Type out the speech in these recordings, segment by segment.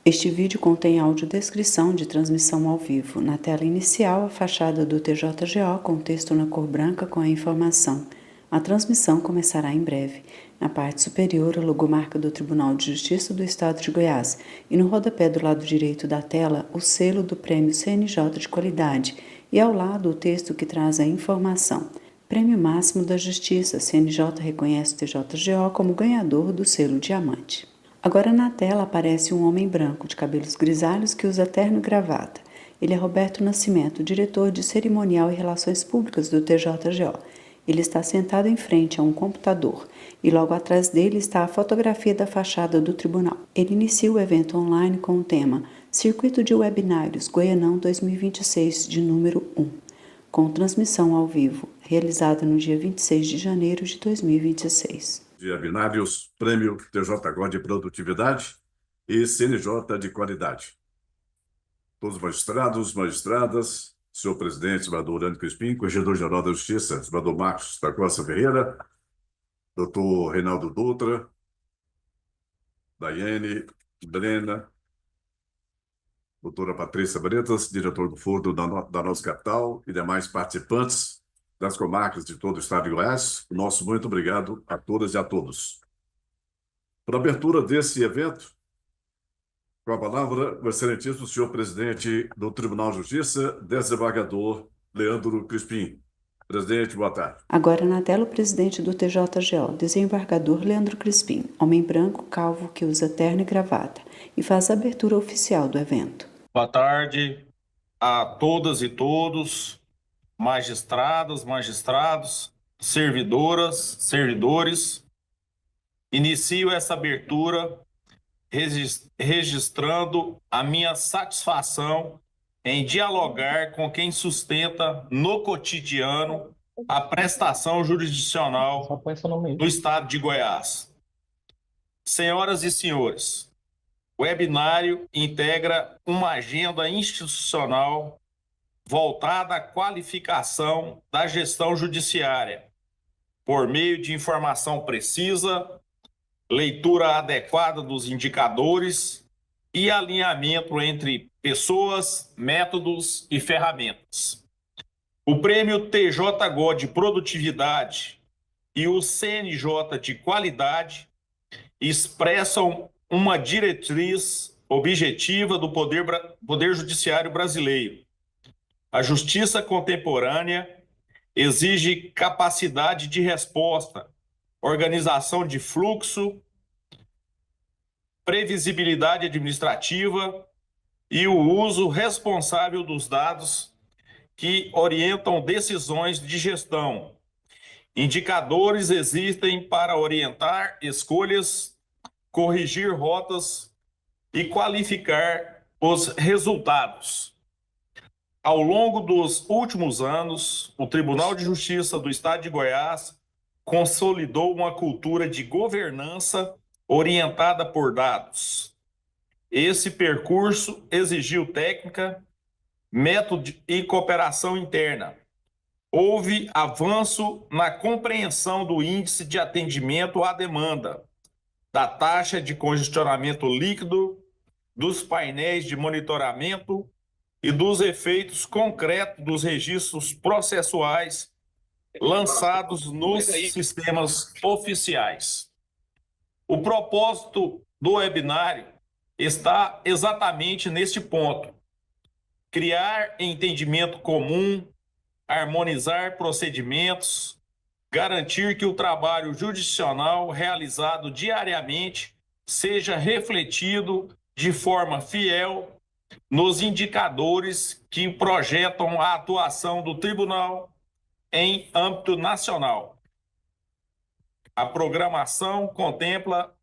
Este vídeo contém audiodescrição de transmissão ao vivo. Na tela inicial, a fachada do TJGO com texto na cor branca com a informação: a transmissão começará em breve. Na parte superior, a logomarca do Tribunal de Justiça do Estado de Goiás e no rodapé do lado direito da tela, o selo do Prêmio CNJ de Qualidade e ao lado o texto que traz a informação: Prêmio Máximo da Justiça, CNJ reconhece o TJGO como ganhador do selo Diamante. Agora na tela aparece um homem branco de cabelos grisalhos que usa terno e gravata. Ele é Roberto Nascimento, diretor de Cerimonial e Relações Públicas do TJGO. Ele está sentado em frente a um computador e logo atrás dele está a fotografia da fachada do tribunal. Ele inicia o evento online com o tema Circuito de Webinários Goianão 2026 de número 1, com transmissão ao vivo, realizada no dia 26 de janeiro de 2026. De webinários, Prêmio TJGO de Produtividade e CNJ de Qualidade. Todos os magistrados, magistradas, senhor presidente, senador Orlando Crispim, corregedor-geral da Justiça, senador Marcos da Costa Ferreira, doutor Reinaldo Dutra, Daiane, Brena, doutora Patrícia Bretas, diretor do Foro da nossa capital e demais participantes das comarcas de todo o estado de Goiás, nosso muito obrigado a todas e a todos. Para a abertura desse evento, com a palavra, o excelentíssimo senhor presidente do Tribunal de Justiça, desembargador Leandro Crispim. Presidente, boa tarde. Agora na tela o presidente do TJGO, desembargador Leandro Crispim, homem branco, calvo, que usa terno e gravata, e faz a abertura oficial do evento. Boa tarde a todas e todos, magistradas, magistrados, servidoras, servidores. Inicio essa abertura registrando a minha satisfação em dialogar com quem sustenta no cotidiano a prestação jurisdicional no estado de Goiás. Senhoras e senhores, o webinário integra uma agenda institucional voltada à qualificação da gestão judiciária, por meio de informação precisa, leitura adequada dos indicadores e alinhamento entre pessoas, métodos e ferramentas. O Prêmio TJGO de Produtividade e o CNJ de Qualidade expressam uma diretriz objetiva do Poder Judiciário brasileiro. A justiça contemporânea exige capacidade de resposta, organização de fluxo, previsibilidade administrativa e o uso responsável dos dados que orientam decisões de gestão. Indicadores existem para orientar escolhas, corrigir rotas e qualificar os resultados. Ao longo dos últimos anos, o Tribunal de Justiça do Estado de Goiás consolidou uma cultura de governança orientada por dados. Esse percurso exigiu técnica, método e cooperação interna. Houve avanço na compreensão do índice de atendimento à demanda, da taxa de congestionamento líquido, dos painéis de monitoramento e dos efeitos concretos dos registros processuais lançados nos sistemas oficiais. O propósito do webinário está exatamente neste ponto: criar entendimento comum, harmonizar procedimentos, garantir que o trabalho jurisdicional realizado diariamente seja refletido de forma fiel nos indicadores que projetam a atuação do tribunal em âmbito nacional. A programação contempla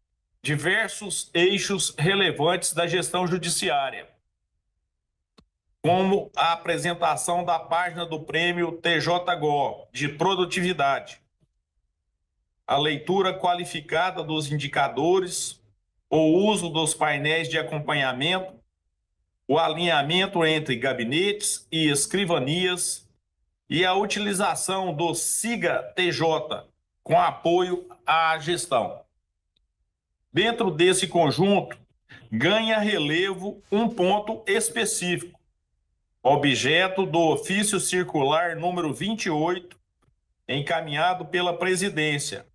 diversos eixos relevantes da gestão judiciária, como a apresentação da página do Prêmio TJGO de Produtividade, a leitura qualificada dos indicadores, o uso dos painéis de acompanhamento, o alinhamento entre gabinetes e escrivanias e a utilização do SIGA-TJ com apoio à gestão. Dentro desse conjunto, ganha relevo um ponto específico, objeto do ofício circular número 28, encaminhado pela presidência,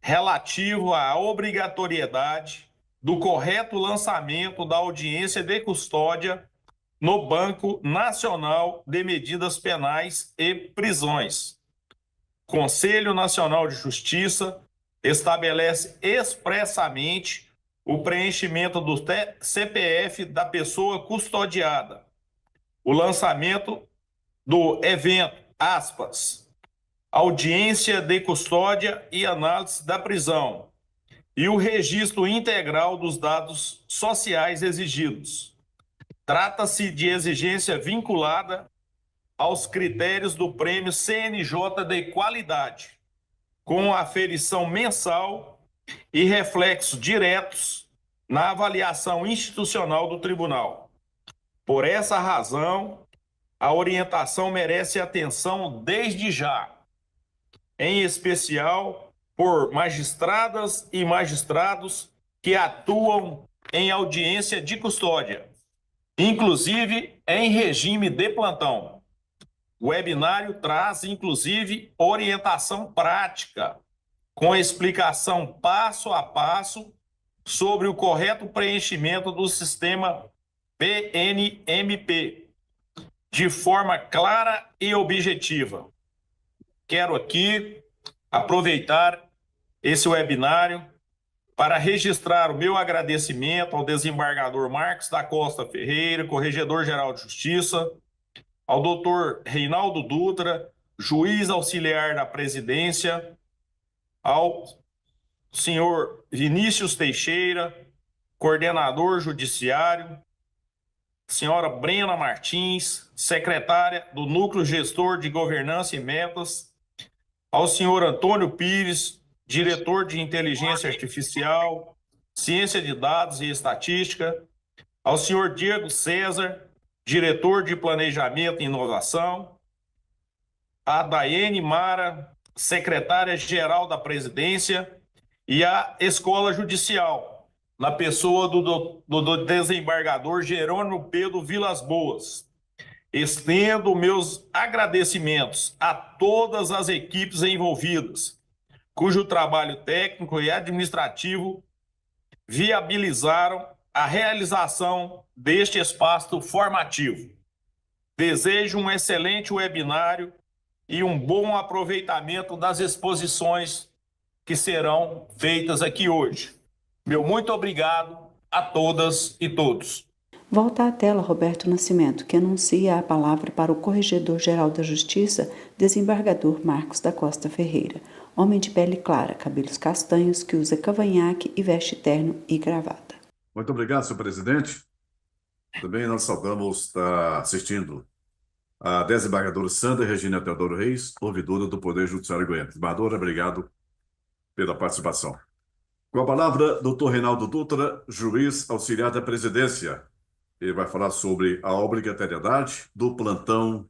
relativo à obrigatoriedade do correto lançamento da audiência de custódia no Banco Nacional de Medidas Penais e Prisões. Conselho Nacional de Justiça estabelece expressamente o preenchimento do CPF da pessoa custodiada, o lançamento do evento, aspas, audiência de custódia e análise da prisão, e o registro integral dos dados sociais exigidos. Trata-se de exigência vinculada aos critérios do prêmio CNJ de qualidade, com aferição mensal e reflexos diretos na avaliação institucional do tribunal. Por essa razão, a orientação merece atenção desde já, em especial por magistradas e magistrados que atuam em audiência de custódia, inclusive em regime de plantão. O webinário traz, inclusive, orientação prática, com explicação passo a passo sobre o correto preenchimento do sistema PNMP, de forma clara e objetiva. Quero aqui aproveitar esse webinário para registrar o meu agradecimento ao desembargador Marcos da Costa Ferreira, Corregedor-Geral de Justiça, ao doutor Reinaldo Dutra, juiz auxiliar da presidência, ao senhor Vinícius Teixeira, coordenador judiciário, senhora Brena Martins, secretária do Núcleo Gestor de Governança e Metas, ao senhor Antônio Pires, diretor de Inteligência Artificial, Ciência de Dados e Estatística, ao senhor Diego César, diretor de Planejamento e Inovação, a Daiane Mara, secretária-geral da Presidência, e a Escola Judicial, na pessoa do desembargador Jerônimo Pedro Vilas Boas. Estendo meus agradecimentos a todas as equipes envolvidas, cujo trabalho técnico e administrativo viabilizaram a realização deste espaço formativo. Desejo um excelente webinário e um bom aproveitamento das exposições que serão feitas aqui hoje. Meu muito obrigado a todas e todos. Volta à tela Roberto Nascimento, que anuncia a palavra para o Corregedor-Geral da Justiça, desembargador Marcos da Costa Ferreira, homem de pele clara, cabelos castanhos, que usa cavanhaque e veste terno e gravata. Muito obrigado, senhor presidente. Também nós saudamos, está assistindo, a desembargadora Sandra Regina Teodoro Reis, ouvidora do Poder Judiciário Goiano. Desembargadora, obrigado pela participação. Com a palavra, doutor Reinaldo Dutra, juiz auxiliar da presidência. Ele vai falar sobre a obrigatoriedade do plantão.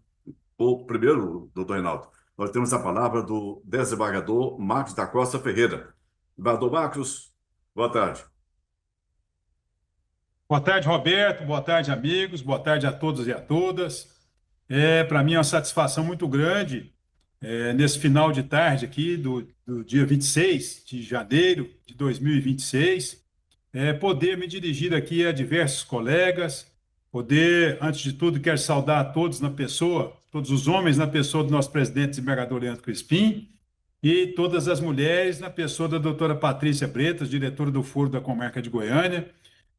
Primeiro, doutor Reinaldo, nós temos a palavra do desembargador Marcos da Costa Ferreira. Desembargador Marcos, boa tarde. Boa tarde, Roberto. Boa tarde, amigos. Boa tarde a todos e a todas. Para mim é uma satisfação muito grande, nesse final de tarde aqui do dia 26 de janeiro de 2026, poder me dirigir aqui a diversos colegas, antes de tudo, quero saudar a todos na pessoa, todos os homens na pessoa do nosso presidente desembargador Leandro Crispim e todas as mulheres na pessoa da doutora Patrícia Bretas, diretora do Foro da Comarca de Goiânia,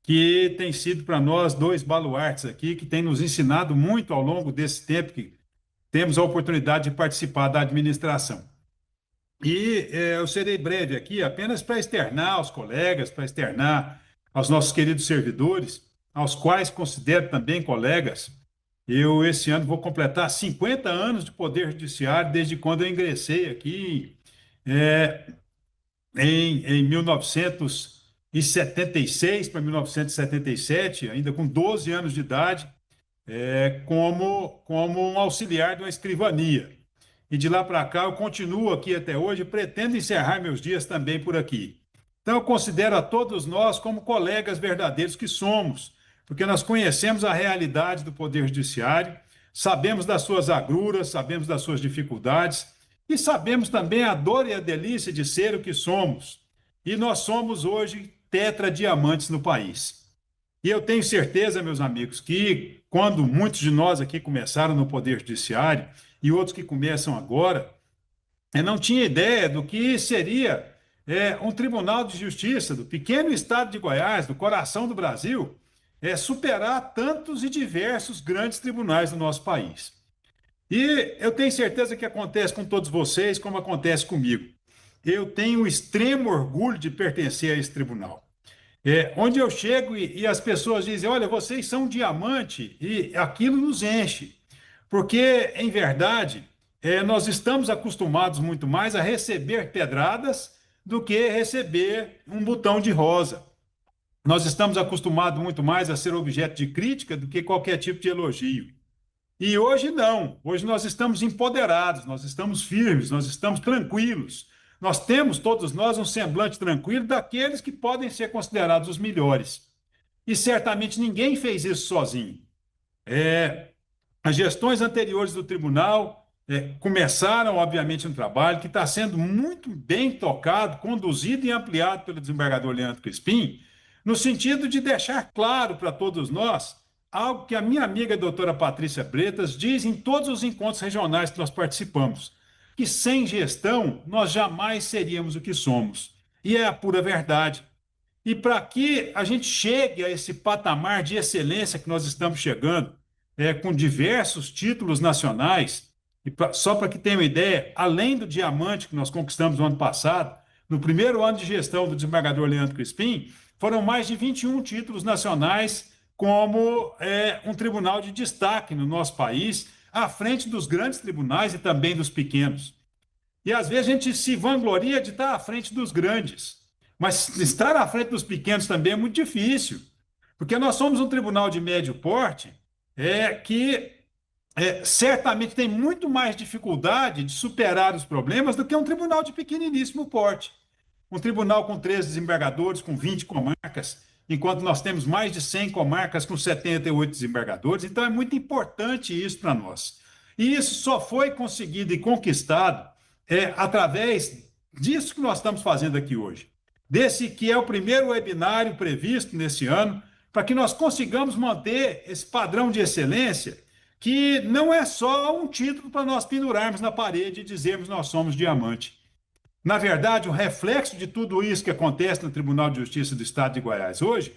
que tem sido para nós dois baluartes aqui, que tem nos ensinado muito ao longo desse tempo que temos a oportunidade de participar da administração. E eu serei breve aqui apenas para externar aos colegas, para externar aos nossos queridos servidores, aos quais considero também colegas. Eu, esse ano, vou completar 50 anos de Poder Judiciário, desde quando eu ingressei aqui em 1976 para 1977, ainda com 12 anos de idade, como um auxiliar de uma escrivania. E de lá para cá eu continuo aqui até hoje, pretendo encerrar meus dias também por aqui. Então, eu considero a todos nós como colegas verdadeiros que somos, porque nós conhecemos a realidade do Poder Judiciário, sabemos das suas agruras, sabemos das suas dificuldades e sabemos também a dor e a delícia de ser o que somos. E nós somos hoje tetradiamantes no país. E eu tenho certeza, meus amigos, que quando muitos de nós aqui começaram no Poder Judiciário e outros que começam agora, eu não tinha ideia do que seria um Tribunal de Justiça do pequeno estado de Goiás, do coração do Brasil, superar tantos e diversos grandes tribunais do nosso país. E eu tenho certeza que acontece com todos vocês, como acontece comigo. Eu tenho extremo orgulho de pertencer a esse tribunal. Onde eu chego e as pessoas dizem, olha, vocês são um diamante, e aquilo nos enche. Porque, em verdade, nós estamos acostumados muito mais a receber pedradas do que receber um botão de rosa. Nós estamos acostumados muito mais a ser objeto de crítica do que qualquer tipo de elogio. E hoje não. Hoje nós estamos empoderados, nós estamos firmes, nós estamos tranquilos. Nós temos, todos nós, um semblante tranquilo daqueles que podem ser considerados os melhores. E certamente ninguém fez isso sozinho. As gestões anteriores do tribunal começaram, obviamente, um trabalho que está sendo muito bem tocado, conduzido e ampliado pelo desembargador Leandro Crispim, no sentido de deixar claro para todos nós algo que a minha amiga doutora Patrícia Bretas diz em todos os encontros regionais que nós participamos, que sem gestão nós jamais seríamos o que somos. E é a pura verdade. E para que a gente chegue a esse patamar de excelência que nós estamos chegando, com diversos títulos nacionais, só para que tenham uma ideia, além do diamante que nós conquistamos no ano passado, no primeiro ano de gestão do desembargador Leandro Crispim, foram mais de 21 títulos nacionais como um tribunal de destaque no nosso país, à frente dos grandes tribunais e também dos pequenos. E às vezes a gente se vangloria de estar à frente dos grandes, mas estar à frente dos pequenos também é muito difícil, porque nós somos um tribunal de médio porte que certamente tem muito mais dificuldade de superar os problemas do que um tribunal de pequeniníssimo porte. Um tribunal com 13 desembargadores, com 20 comarcas, enquanto nós temos mais de 100 comarcas com 78 desembargadores. Então, é muito importante isso para nós. E isso só foi conseguido e conquistado através disso que nós estamos fazendo aqui hoje. Desse que é o primeiro webinário previsto nesse ano, para que nós consigamos manter esse padrão de excelência, que não é só um título para nós pendurarmos na parede e dizermos nós somos diamante. Na verdade, o reflexo de tudo isso que acontece no Tribunal de Justiça do Estado de Goiás hoje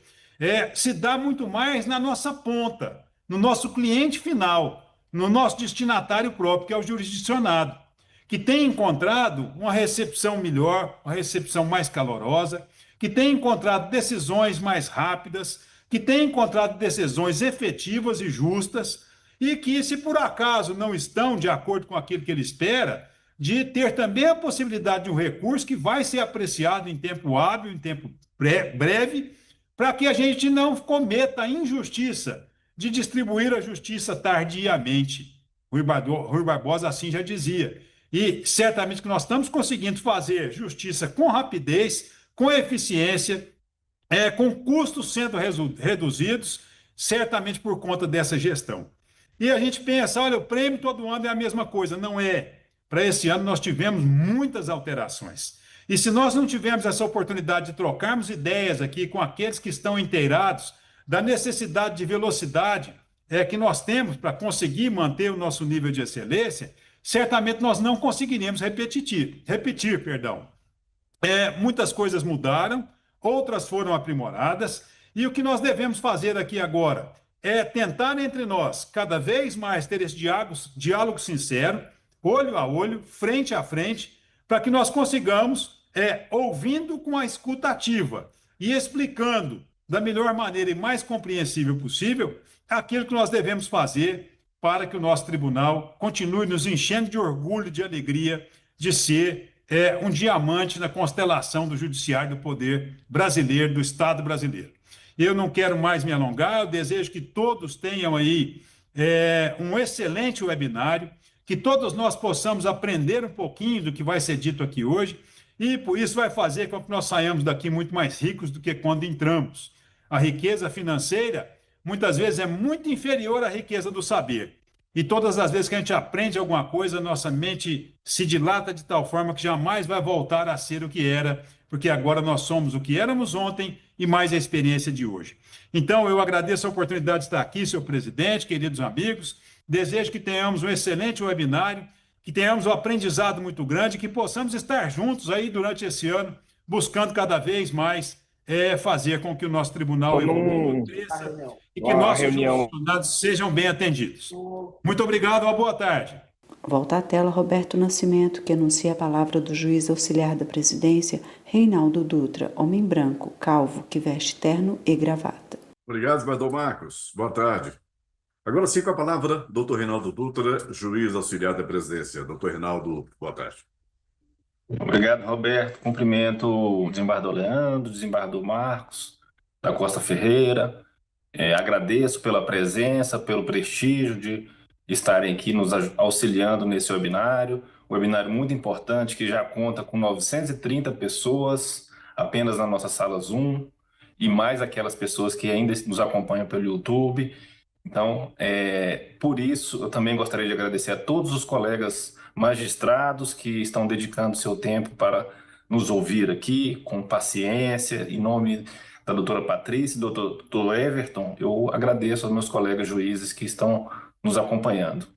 se dá muito mais na nossa ponta, no nosso cliente final, no nosso destinatário próprio, que é o jurisdicionado, que tem encontrado uma recepção melhor, uma recepção mais calorosa, que tem encontrado decisões mais rápidas, que tem encontrado decisões efetivas e justas, e que, se por acaso não estão de acordo com aquilo que ele espera, de ter também a possibilidade de um recurso que vai ser apreciado em tempo hábil, em tempo breve, para que a gente não cometa a injustiça de distribuir a justiça tardiamente. Rui Barbosa assim já dizia. E certamente que nós estamos conseguindo fazer justiça com rapidez, com eficiência, com custos sendo reduzidos, certamente por conta dessa gestão. E a gente pensa, olha, o prêmio todo ano é a mesma coisa. Não é. Para esse ano nós tivemos muitas alterações. E se nós não tivermos essa oportunidade de trocarmos ideias aqui com aqueles que estão inteirados da necessidade de velocidade que nós temos para conseguir manter o nosso nível de excelência, certamente nós não conseguiríamos repetir. Muitas coisas mudaram, outras foram aprimoradas, e o que nós devemos fazer aqui agora é tentar entre nós cada vez mais ter esse diálogo sincero, olho a olho, frente a frente, para que nós consigamos, ouvindo com a escuta ativa e explicando da melhor maneira e mais compreensível possível aquilo que nós devemos fazer para que o nosso tribunal continue nos enchendo de orgulho, de alegria, de ser um diamante na constelação do judiciário do poder brasileiro, do Estado brasileiro. Eu não quero mais me alongar, eu desejo que todos tenham aí um excelente webinário, que todos nós possamos aprender um pouquinho do que vai ser dito aqui hoje E por isso vai fazer com que nós saiamos daqui muito mais ricos do que quando entramos. A riqueza financeira muitas vezes é muito inferior à riqueza do saber. E todas as vezes que a gente aprende alguma coisa, nossa mente se dilata de tal forma que jamais vai voltar a ser o que era, porque agora nós somos o que éramos ontem e mais a experiência de hoje. Então, eu agradeço a oportunidade de estar aqui, senhor presidente, queridos amigos. Desejo que tenhamos um excelente webinário, que tenhamos um aprendizado muito grande, que possamos estar juntos aí durante esse ano, buscando cada vez mais fazer com que o nosso tribunal evolua, cresça e que nossos jurisdicionados sejam bem atendidos. Muito obrigado, uma boa tarde. Volta à tela Roberto Nascimento, que anuncia a palavra do juiz auxiliar da presidência, Reinaldo Dutra, homem branco, calvo, que veste terno e gravata. Obrigado, vereador Marcos. Boa tarde. Agora sim, com a palavra, doutor Reinaldo Dutra, juiz auxiliar da presidência. Doutor Reinaldo, boa tarde. Obrigado, Roberto. Cumprimento o desembargador Leandro, o desembargador Marcos, da Costa Ferreira. Agradeço pela presença, pelo prestígio de estarem aqui nos auxiliando nesse webinário. Um webinário muito importante que já conta com 930 pessoas apenas na nossa sala Zoom e mais aquelas pessoas que ainda nos acompanham pelo YouTube. Então, por isso, eu também gostaria de agradecer a todos os colegas magistrados que estão dedicando seu tempo para nos ouvir aqui com paciência. Em nome da doutora Patrícia e do doutor Everton, eu agradeço aos meus colegas juízes que estão nos acompanhando.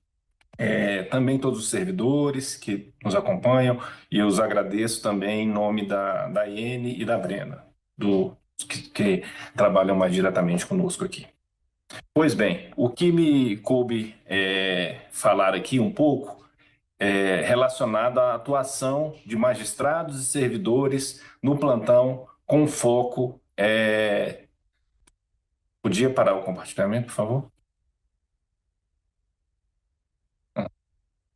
Também todos os servidores que nos acompanham, e eu os agradeço também em nome da Iene e da Brena, que trabalham mais diretamente conosco aqui. Pois bem, o que me coube falar aqui um pouco é relacionado à atuação de magistrados e servidores no plantão com foco... Podia parar o compartilhamento, por favor?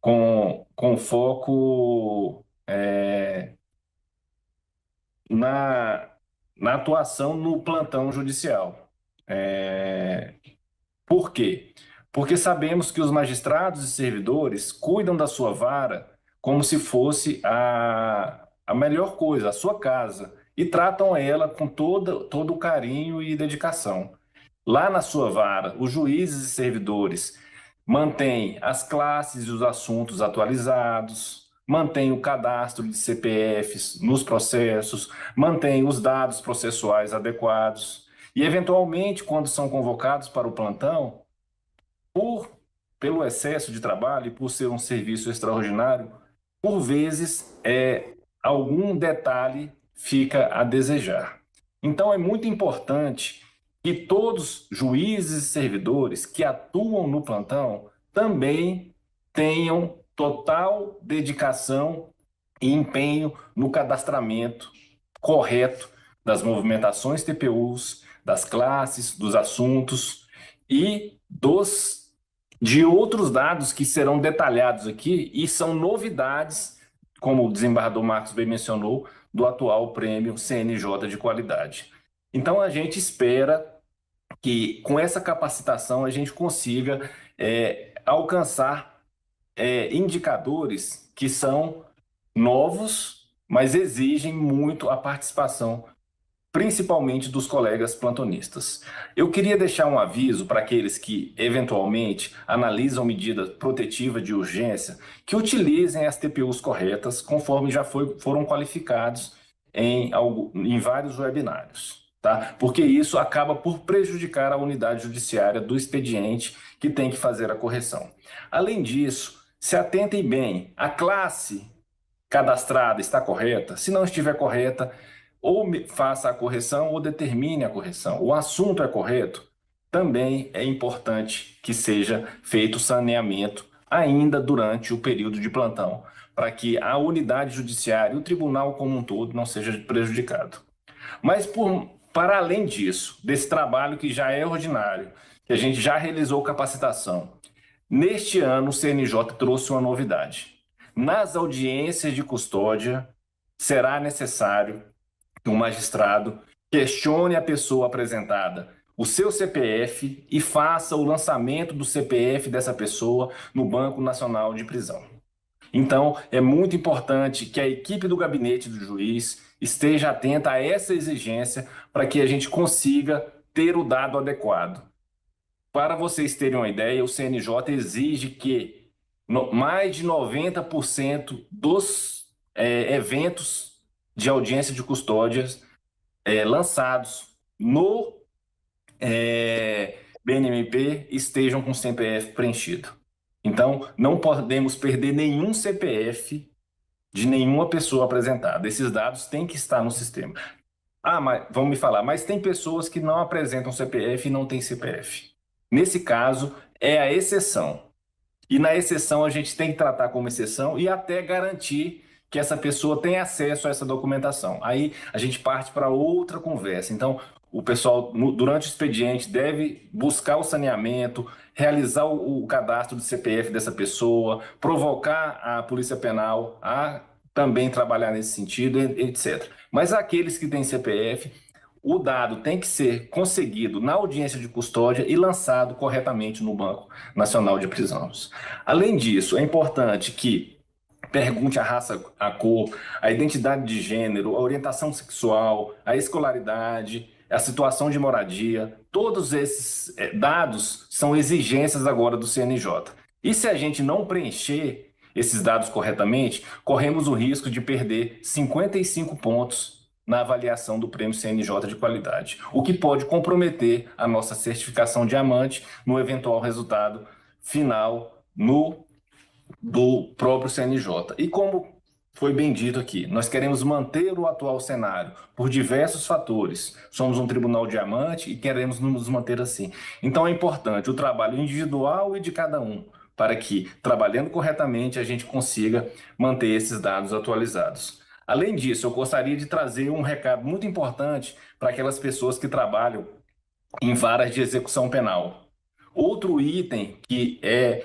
Com foco na atuação no plantão judicial. Por quê? Porque sabemos que os magistrados e servidores cuidam da sua vara como se fosse a melhor coisa, a sua casa, e tratam ela com todo o carinho e dedicação. Lá na sua vara, os juízes e servidores mantêm as classes e os assuntos atualizados, mantêm o cadastro de CPFs nos processos, mantêm os dados processuais adequados e, eventualmente, quando são convocados para o plantão, pelo excesso de trabalho e por ser um serviço extraordinário, por vezes algum detalhe fica a desejar. Então, é muito importante que todos juízes e servidores que atuam no plantão também tenham total dedicação e empenho no cadastramento correto das movimentações TPUs, das classes, dos assuntos e de outros dados que serão detalhados aqui e são novidades, como o desembargador Marcos bem mencionou, do atual prêmio CNJ de qualidade. Então, a gente espera que com essa capacitação a gente consiga alcançar indicadores que são novos, mas exigem muito a participação, principalmente dos colegas plantonistas. Eu queria deixar um aviso para aqueles que, eventualmente, analisam medida protetiva de urgência, que utilizem as TPUs corretas, conforme já foram qualificados em vários webinários. Tá? Porque isso acaba por prejudicar a unidade judiciária do expediente que tem que fazer a correção. Além disso, se atentem bem, a classe cadastrada está correta? Se não estiver correta, ou faça a correção ou determine a correção. O assunto é correto? Também é importante que seja feito saneamento ainda durante o período de plantão, para que a unidade judiciária e o tribunal como um todo não seja prejudicado. Mas para além disso, desse trabalho que já é ordinário, que a gente já realizou capacitação, neste ano o CNJ trouxe uma novidade. Nas audiências de custódia, será necessário que um magistrado questione a pessoa apresentada o seu CPF e faça o lançamento do CPF dessa pessoa no Banco Nacional de Prisão. Então, é muito importante que a equipe do gabinete do juiz esteja atenta a essa exigência para que a gente consiga ter o dado adequado. Para vocês terem uma ideia, o CNJ exige que mais de 90% dos eventos de audiência de custódias lançados no BNMP estejam com CPF preenchido. Então, não podemos perder nenhum CPF de nenhuma pessoa apresentada. Esses dados têm que estar no sistema. Ah, mas vão me falar, mas tem pessoas que não apresentam CPF e não têm CPF. Nesse caso, é a exceção. E na exceção, a gente tem que tratar como exceção e até garantir que essa pessoa tenha acesso a essa documentação. Aí a gente parte para outra conversa. Então, o pessoal, durante o expediente, deve buscar o saneamento, realizar o cadastro do CPF dessa pessoa, provocar a Polícia Penal a também trabalhar nesse sentido, etc. Mas aqueles que têm CPF, o dado tem que ser conseguido na audiência de custódia e lançado corretamente no Banco Nacional de Prisões. Além disso, é importante que pergunte a raça, a cor, a identidade de gênero, a orientação sexual, a escolaridade, a situação de moradia. Todos esses dados são exigências agora do CNJ. E se a gente não preencher esses dados corretamente, corremos o risco de perder 55 pontos na avaliação do prêmio CNJ de qualidade, o que pode comprometer a nossa certificação diamante no eventual resultado final do próprio CNJ. E como foi bem dito aqui, nós queremos manter o atual cenário por diversos fatores. Somos um tribunal diamante e queremos nos manter assim. Então é importante o trabalho individual e de cada um, para que, trabalhando corretamente, a gente consiga manter esses dados atualizados. Além disso, eu gostaria de trazer um recado muito importante para aquelas pessoas que trabalham em varas de execução penal. Outro item que é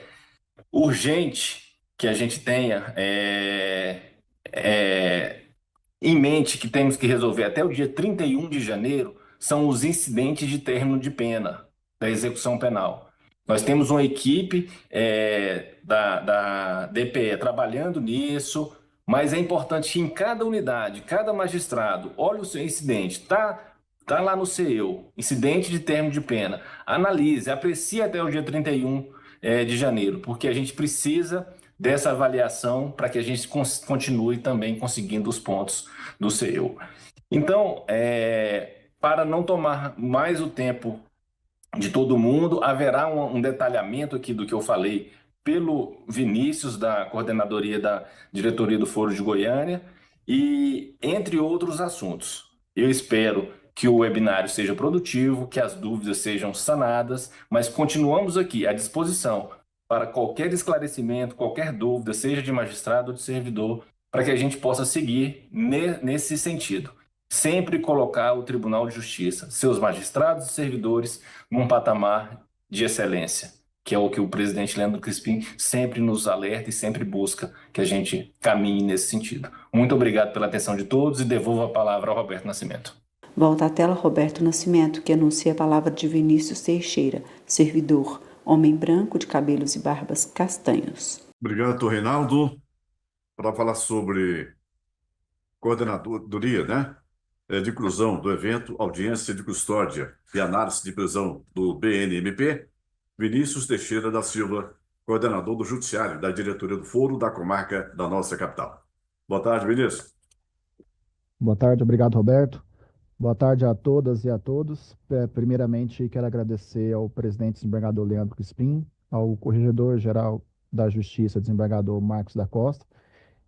urgente que a gente tenha em mente que temos que resolver até o dia 31 de janeiro são os incidentes de término de pena da execução penal. Nós temos uma equipe da DPE trabalhando nisso, mas é importante que em cada unidade, cada magistrado, olhe o seu incidente, tá lá no seu incidente de término de pena, analise, aprecie até o dia 31 de janeiro, porque a gente precisa dessa avaliação para que a gente continue também conseguindo os pontos do CEO. Então, para não tomar mais o tempo de todo mundo, haverá um detalhamento aqui do que eu falei pelo Vinícius, da coordenadoria da diretoria do Foro de Goiânia, e entre outros assuntos. Eu espero que o webinário seja produtivo, que as dúvidas sejam sanadas, mas continuamos aqui à disposição para qualquer esclarecimento, qualquer dúvida, seja de magistrado ou de servidor, para que a gente possa seguir nesse sentido. Sempre colocar o Tribunal de Justiça, seus magistrados e servidores, num patamar de excelência, que é o que o presidente Leandro Crispim sempre nos alerta e sempre busca que a gente caminhe nesse sentido. Muito obrigado pela atenção de todos e devolvo a palavra ao Roberto Nascimento. Volta à tela Roberto Nascimento, que anuncia a palavra de Vinícius Teixeira, servidor, homem branco de cabelos e barbas castanhos. Obrigado, Reinaldo, para falar sobre coordenadoria, né? De inclusão do evento, audiência de custódia e análise de prisão do BNMP, Vinícius Teixeira da Silva, coordenador do Judiciário da Diretoria do Foro da Comarca da nossa capital. Boa tarde, Vinícius. Boa tarde, obrigado, Roberto. Boa tarde a todas e a todos. Primeiramente, quero agradecer ao presidente desembargador Leandro Crispim, ao corregedor-geral da Justiça, desembargador Marcos da Costa,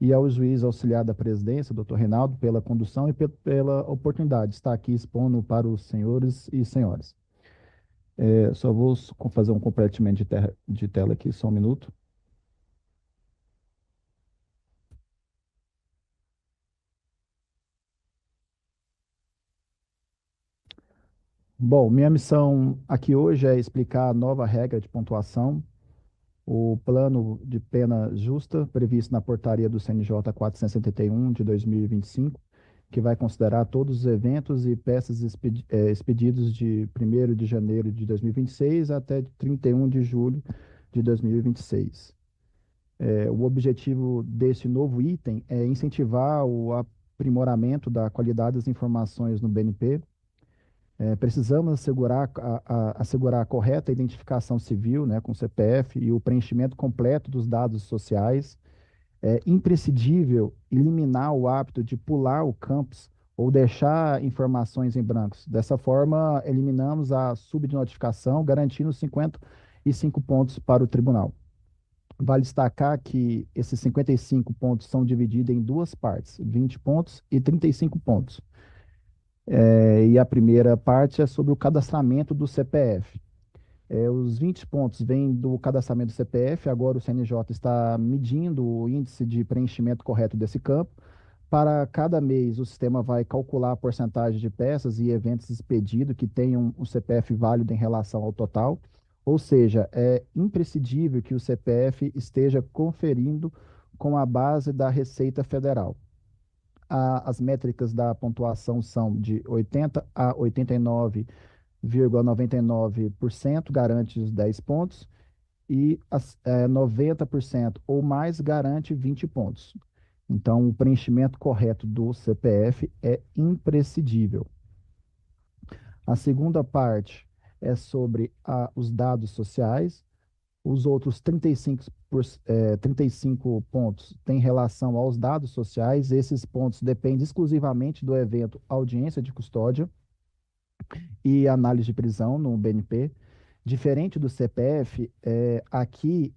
e ao juiz auxiliar da presidência, doutor Reinaldo, pela condução e pela oportunidade de estar aqui expondo para os senhores e senhoras. Só vou fazer um compartilhamento de tela aqui, só um minuto. Bom, minha missão aqui hoje é explicar a nova regra de pontuação, o plano de pena justa previsto na portaria do CNJ 471 de 2025, que vai considerar todos os eventos e peças expedidos de 1º de janeiro de 2026 até 31 de julho de 2026. O objetivo desse novo item é incentivar o aprimoramento da qualidade das informações no BNP. Precisamos assegurar a correta identificação civil, né, com CPF e o preenchimento completo dos dados sociais. É imprescindível eliminar o hábito de pular o campus ou deixar informações em brancos. Dessa forma, eliminamos a subnotificação, garantindo 55 pontos para o tribunal. Vale destacar que esses 55 pontos são divididos em duas partes, 20 pontos e 35 pontos. E a primeira parte é sobre o cadastramento do CPF. Os 20 pontos vêm do cadastramento do CPF, agora o CNJ está medindo o índice de preenchimento correto desse campo. Para cada mês, o sistema vai calcular a porcentagem de peças e eventos expedidos que tenham um CPF válido em relação ao total. Ou seja, é imprescindível que o CPF esteja conferindo com a base da Receita Federal. As métricas da pontuação são de 80 a 89,99%, garante os 10 pontos, e 90% ou mais garante 20 pontos. Então, o preenchimento correto do CPF é imprescindível. A segunda parte é sobre os dados sociais. Os outros 35 pontos têm relação aos dados sociais. Esses pontos dependem exclusivamente do evento audiência de custódia e análise de prisão no BNP. Diferente do CPF, aqui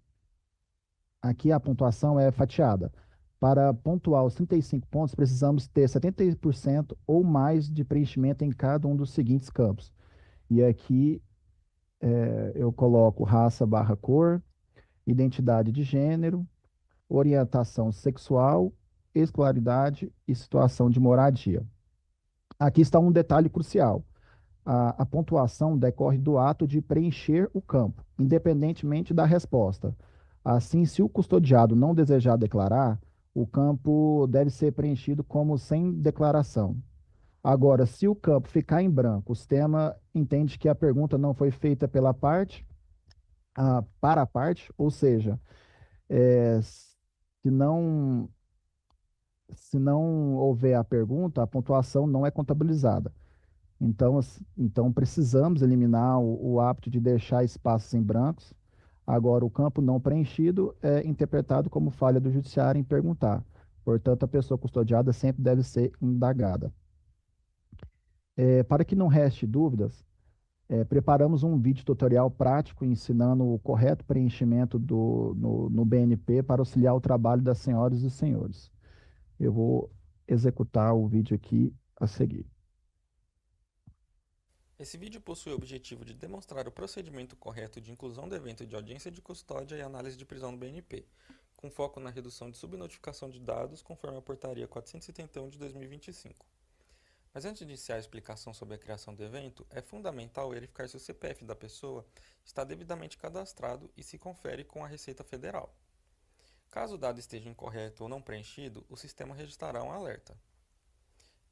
a pontuação é fatiada. Para pontuar os 35 pontos, precisamos ter 70% ou mais de preenchimento em cada um dos seguintes campos. E aqui eu coloco raça/cor, identidade de gênero, orientação sexual, escolaridade e situação de moradia. Aqui está um detalhe crucial. A pontuação decorre do ato de preencher o campo, independentemente da resposta. Assim, se o custodiado não desejar declarar, o campo deve ser preenchido como sem declaração. Agora, se o campo ficar em branco, o sistema entende que a pergunta não foi feita pela parte, para a parte, ou seja, se não houver a pergunta, a pontuação não é contabilizada. Então precisamos eliminar o hábito de deixar espaços em brancos. Agora, o campo não preenchido é interpretado como falha do judiciário em perguntar. Portanto, a pessoa custodiada sempre deve ser indagada. Para que não reste dúvidas, preparamos um vídeo tutorial prático ensinando o correto preenchimento no BNP para auxiliar o trabalho das senhoras e senhores. Eu vou executar o vídeo aqui a seguir. Esse vídeo possui o objetivo de demonstrar o procedimento correto de inclusão do evento de audiência de custódia e análise de prisão no BNP, com foco na redução de subnotificação de dados, conforme a Portaria 471 de 2025. Mas antes de iniciar a explicação sobre a criação do evento, é fundamental verificar se o CPF da pessoa está devidamente cadastrado e se confere com a Receita Federal. Caso o dado esteja incorreto ou não preenchido, o sistema registrará um alerta.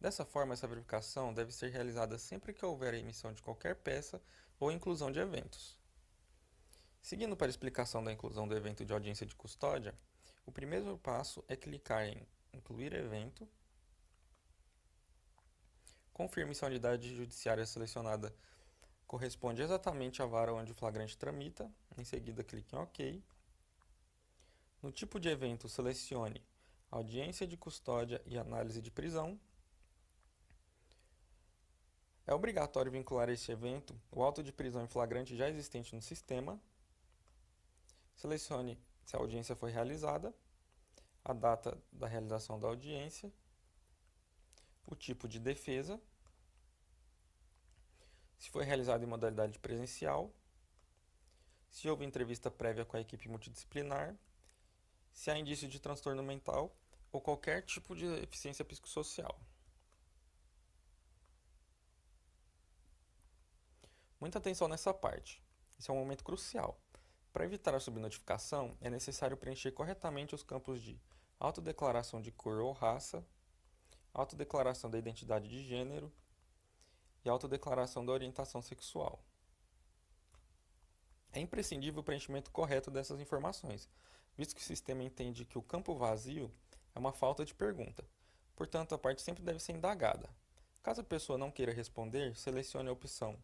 Dessa forma, essa verificação deve ser realizada sempre que houver a emissão de qualquer peça ou inclusão de eventos. Seguindo para a explicação da inclusão do evento de audiência de custódia, o primeiro passo é clicar em Incluir evento, confirme se a unidade judiciária selecionada corresponde exatamente à vara onde o flagrante tramita, em seguida clique em OK. No tipo de evento, selecione Audiência de custódia e análise de prisão. É obrigatório vincular a este evento o auto de prisão em flagrante já existente no sistema. Selecione se a audiência foi realizada, a data da realização da audiência, o tipo de defesa, se foi realizado em modalidade presencial, se houve entrevista prévia com a equipe multidisciplinar, se há indício de transtorno mental ou qualquer tipo de deficiência psicossocial. Muita atenção nessa parte, esse é um momento crucial. Para evitar a subnotificação, é necessário preencher corretamente os campos de autodeclaração de cor ou raça, autodeclaração da identidade de gênero e autodeclaração da orientação sexual. É imprescindível o preenchimento correto dessas informações, visto que o sistema entende que o campo vazio é uma falta de pergunta. Portanto, a parte sempre deve ser indagada. Caso a pessoa não queira responder, selecione a opção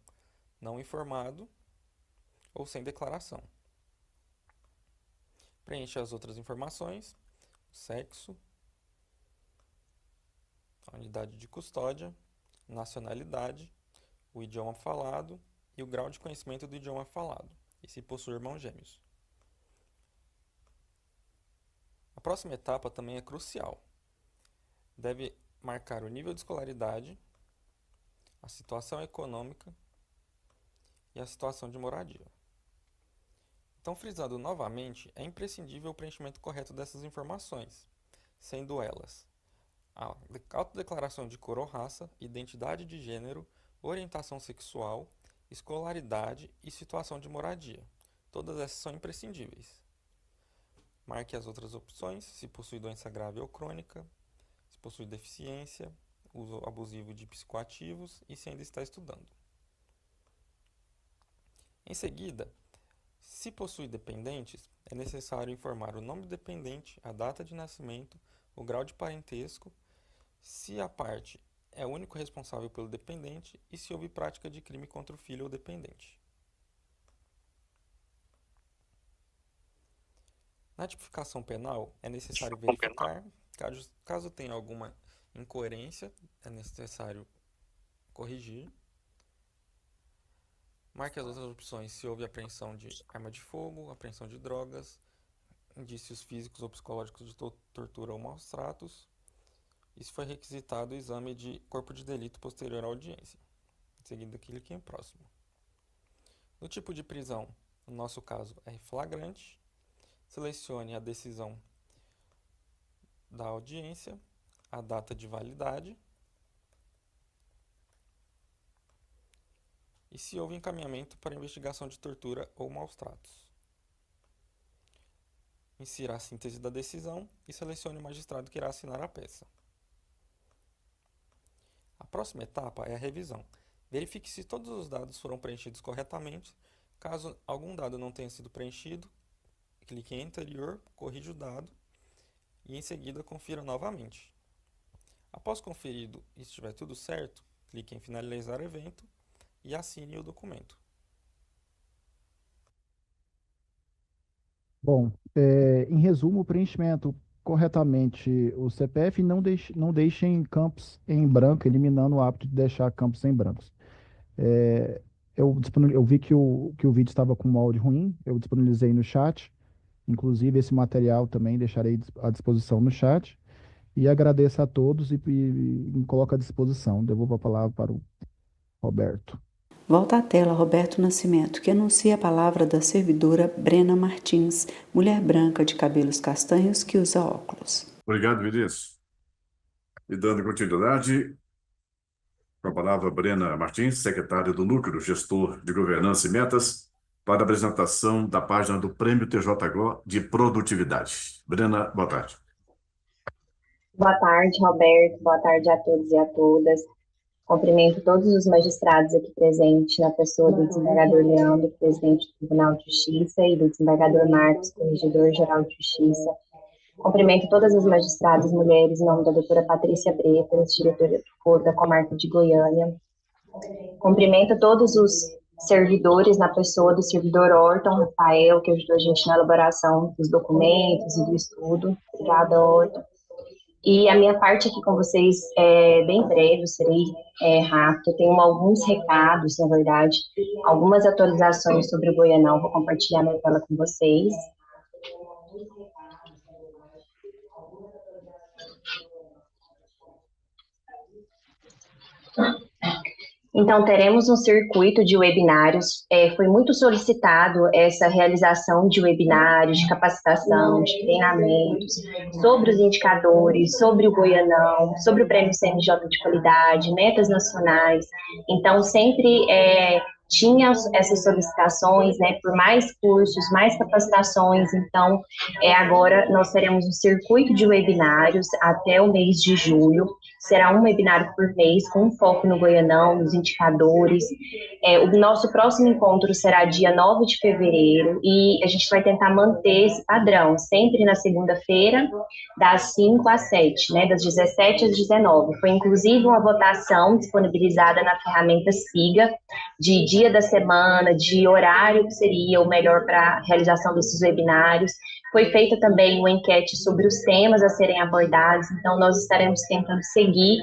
não informado ou sem declaração. Preencha as outras informações, sexo, a unidade de custódia, nacionalidade, o idioma falado e o grau de conhecimento do idioma falado, e se possui irmãos gêmeos. A próxima etapa também é crucial. Deve marcar o nível de escolaridade, a situação econômica e a situação de moradia. Então, frisando novamente, é imprescindível o preenchimento correto dessas informações, sendo elas a autodeclaração de cor ou raça, identidade de gênero, orientação sexual, escolaridade e situação de moradia. Todas essas são imprescindíveis. Marque as outras opções, se possui doença grave ou crônica, se possui deficiência, uso abusivo de psicoativos e se ainda está estudando. Em seguida, se possui dependentes, é necessário informar o nome do dependente, a data de nascimento, o grau de parentesco, se a parte é o único responsável pelo dependente e se houve prática de crime contra o filho ou dependente. Na tipificação penal, é necessário verificar, caso tenha alguma incoerência, é necessário corrigir. Marque as outras opções se houve apreensão de arma de fogo, apreensão de drogas, indícios físicos ou psicológicos de tortura ou maus tratos, e se foi requisitado o exame de corpo de delito posterior à audiência. Em seguida, clique em próximo. No tipo de prisão, no nosso caso é flagrante, selecione a decisão da audiência, a data de validade e se houve encaminhamento para investigação de tortura ou maus tratos. Insira a síntese da decisão e selecione o magistrado que irá assinar a peça. A próxima etapa é a revisão. Verifique se todos os dados foram preenchidos corretamente. Caso algum dado não tenha sido preenchido, clique em anterior, corrija o dado e em seguida confira novamente. Após conferido e estiver tudo certo, clique em finalizar evento e assine o documento. Bom, em resumo, o preenchimento corretamente o CPF, não deixem campos em branco, eliminando o hábito de deixar campos em brancos. Eu vi que o vídeo estava com um áudio ruim, eu disponibilizei no chat, inclusive esse material também deixarei à disposição no chat, e agradeço a todos e me coloco à disposição. Devolvo a palavra para o Roberto. Volta à tela Roberto Nascimento, que anuncia a palavra da servidora Brena Martins, mulher branca de cabelos castanhos que usa óculos. Obrigado, Vinícius. E dando continuidade, com a palavra Brena Martins, secretária do Núcleo Gestor de Governança e Metas, para a apresentação da página do Prêmio TJGO de Produtividade. Brena, boa tarde. Boa tarde, Roberto. Boa tarde a todos e a todas. Cumprimento todos os magistrados aqui presentes, na pessoa do desembargador Leandro, presidente do Tribunal de Justiça, e do desembargador Marcos, corregedor-geral de Justiça. Cumprimento todas as magistradas mulheres, em nome da doutora Patrícia Bretas, diretora do Foro da Comarca de Goiânia. Cumprimento todos os servidores, na pessoa do servidor Orton Rafael, que ajudou a gente na elaboração dos documentos e do estudo. Obrigada, Orton. E a minha parte aqui com vocês é bem breve, serei rápido. Eu tenho alguns recados, na verdade, algumas atualizações sobre o Goianão, vou compartilhar minha tela com vocês. Então, teremos um circuito de webinários. Foi muito solicitado essa realização de webinários, de capacitação, de treinamentos, sobre os indicadores, sobre o Goianão, sobre o Prêmio CNJ de Qualidade, metas nacionais. Então, sempre tinha essas solicitações, né, por mais cursos, mais capacitações. Então, agora nós teremos um circuito de webinários até o mês de julho. será um webinário por mês, com um foco no Goianão, nos indicadores. O nosso próximo encontro será dia 9 de fevereiro e a gente vai tentar manter esse padrão, sempre na segunda-feira, das 5 às 7, né, das 17 às 19. Foi inclusive uma votação disponibilizada na ferramenta SIGA, de dia da semana, de horário que seria o melhor para a realização desses webinários. Foi feita também uma enquete sobre os temas a serem abordados, então nós estaremos tentando seguir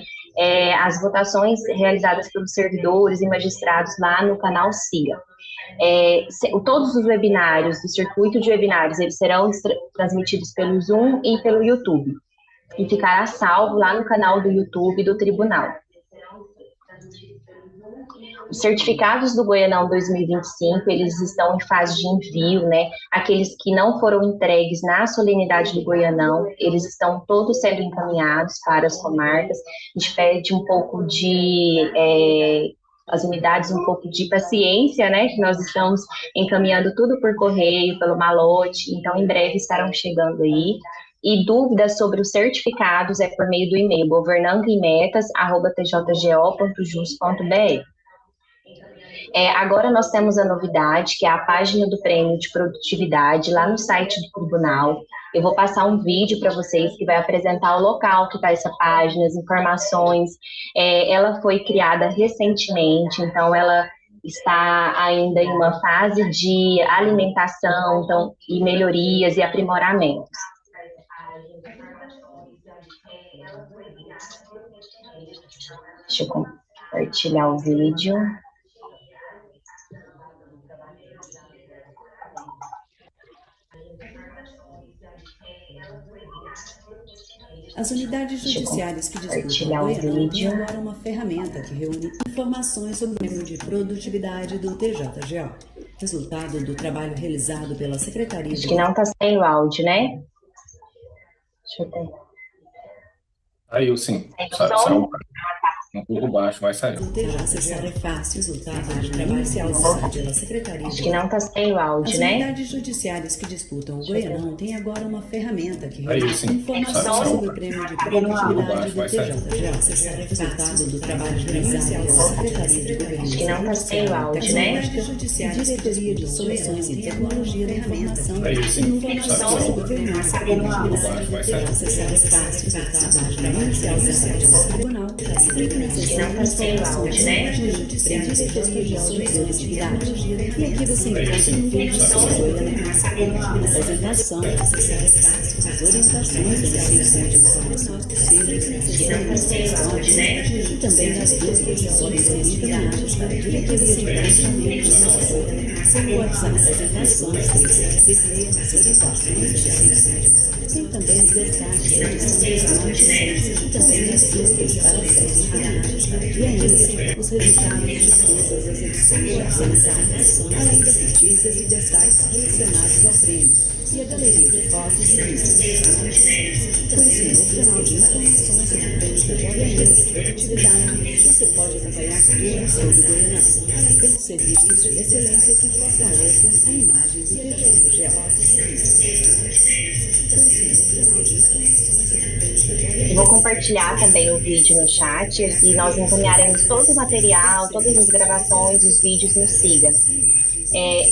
as votações realizadas pelos servidores e magistrados lá no canal SIGA. Todos os webinários do circuito de webinários, eles serão transmitidos pelo Zoom e pelo YouTube, e ficará salvo lá no canal do YouTube do Tribunal. Os certificados do Goianão 2025, eles estão em fase de envio, né? Aqueles que não foram entregues na solenidade do Goianão, eles estão todos sendo encaminhados para as comarcas. A gente pede um pouco de as unidades um pouco de paciência, né? Que nós estamos encaminhando tudo por correio, pelo malote, então em breve estarão chegando aí. E dúvidas sobre os certificados é por meio do e-mail governandoemmetas@tjgo.jus.br. Agora nós temos a novidade, que é a página do prêmio de produtividade lá no site do tribunal. Eu vou passar um vídeo para vocês que vai apresentar o local que está essa página, as informações. Ela foi criada recentemente, então ela está ainda em uma fase de alimentação, então, e melhorias e aprimoramentos. Deixa eu compartilhar o vídeo. As unidades judiciárias que disputam o Goianão têm agora uma ferramenta que reúne informações sobre o nível de produtividade do TJGO, resultado do trabalho realizado pela Secretaria Acho que não está sem o áudio, né? Deixa eu ver. Saiu sim. Saiu um pouco baixo, mas saiu. Acessar é fácil, resultado do trabalho realizado pela Secretaria. Acho que não está sem o áudio, né? As unidades judiciárias que disputam o Goianão têm agora uma ferramenta que reúne informações sobre o prêmio de produtividade do TJGO. Acessar é resultado do trabalho realizado pela Secretaria de Governo. Acho que não está sem o áudio, né? Diretoria de Soluções e Tecnologia da Informação e Informações sobre governança e produtividade do TJGO. Acessar é fácil, resultado do trabalho realizado pelo Tribunal. Que não está sem o áudio, né? Diretoria de Produtividade. E aqui você encontra informações apresentação, acessar fácil, as orientações e recepção de informações possíveis, e também as dúvidas que podem ser encaminhadas para a diretoria de informação, o WhatsApp, apresentações, as orientações e recepção de tem também os destaques da edição e também as dúvidas para acesso e ainda os resultados de todas as edições já apresentadas, além das notícias e destaques relacionados ao prêmio e a galeria de fotos e vídeos. Conhecendo o canal de informações sobre o prêmio de produtividade, você pode acompanhar tudo sobre o Goianão, além dos serviços de excelência que fortalecem a imagem do TJGO. Eu vou compartilhar também o vídeo no chat e nós encaminharemos todo o material, todas as gravações, os vídeos no SIGA.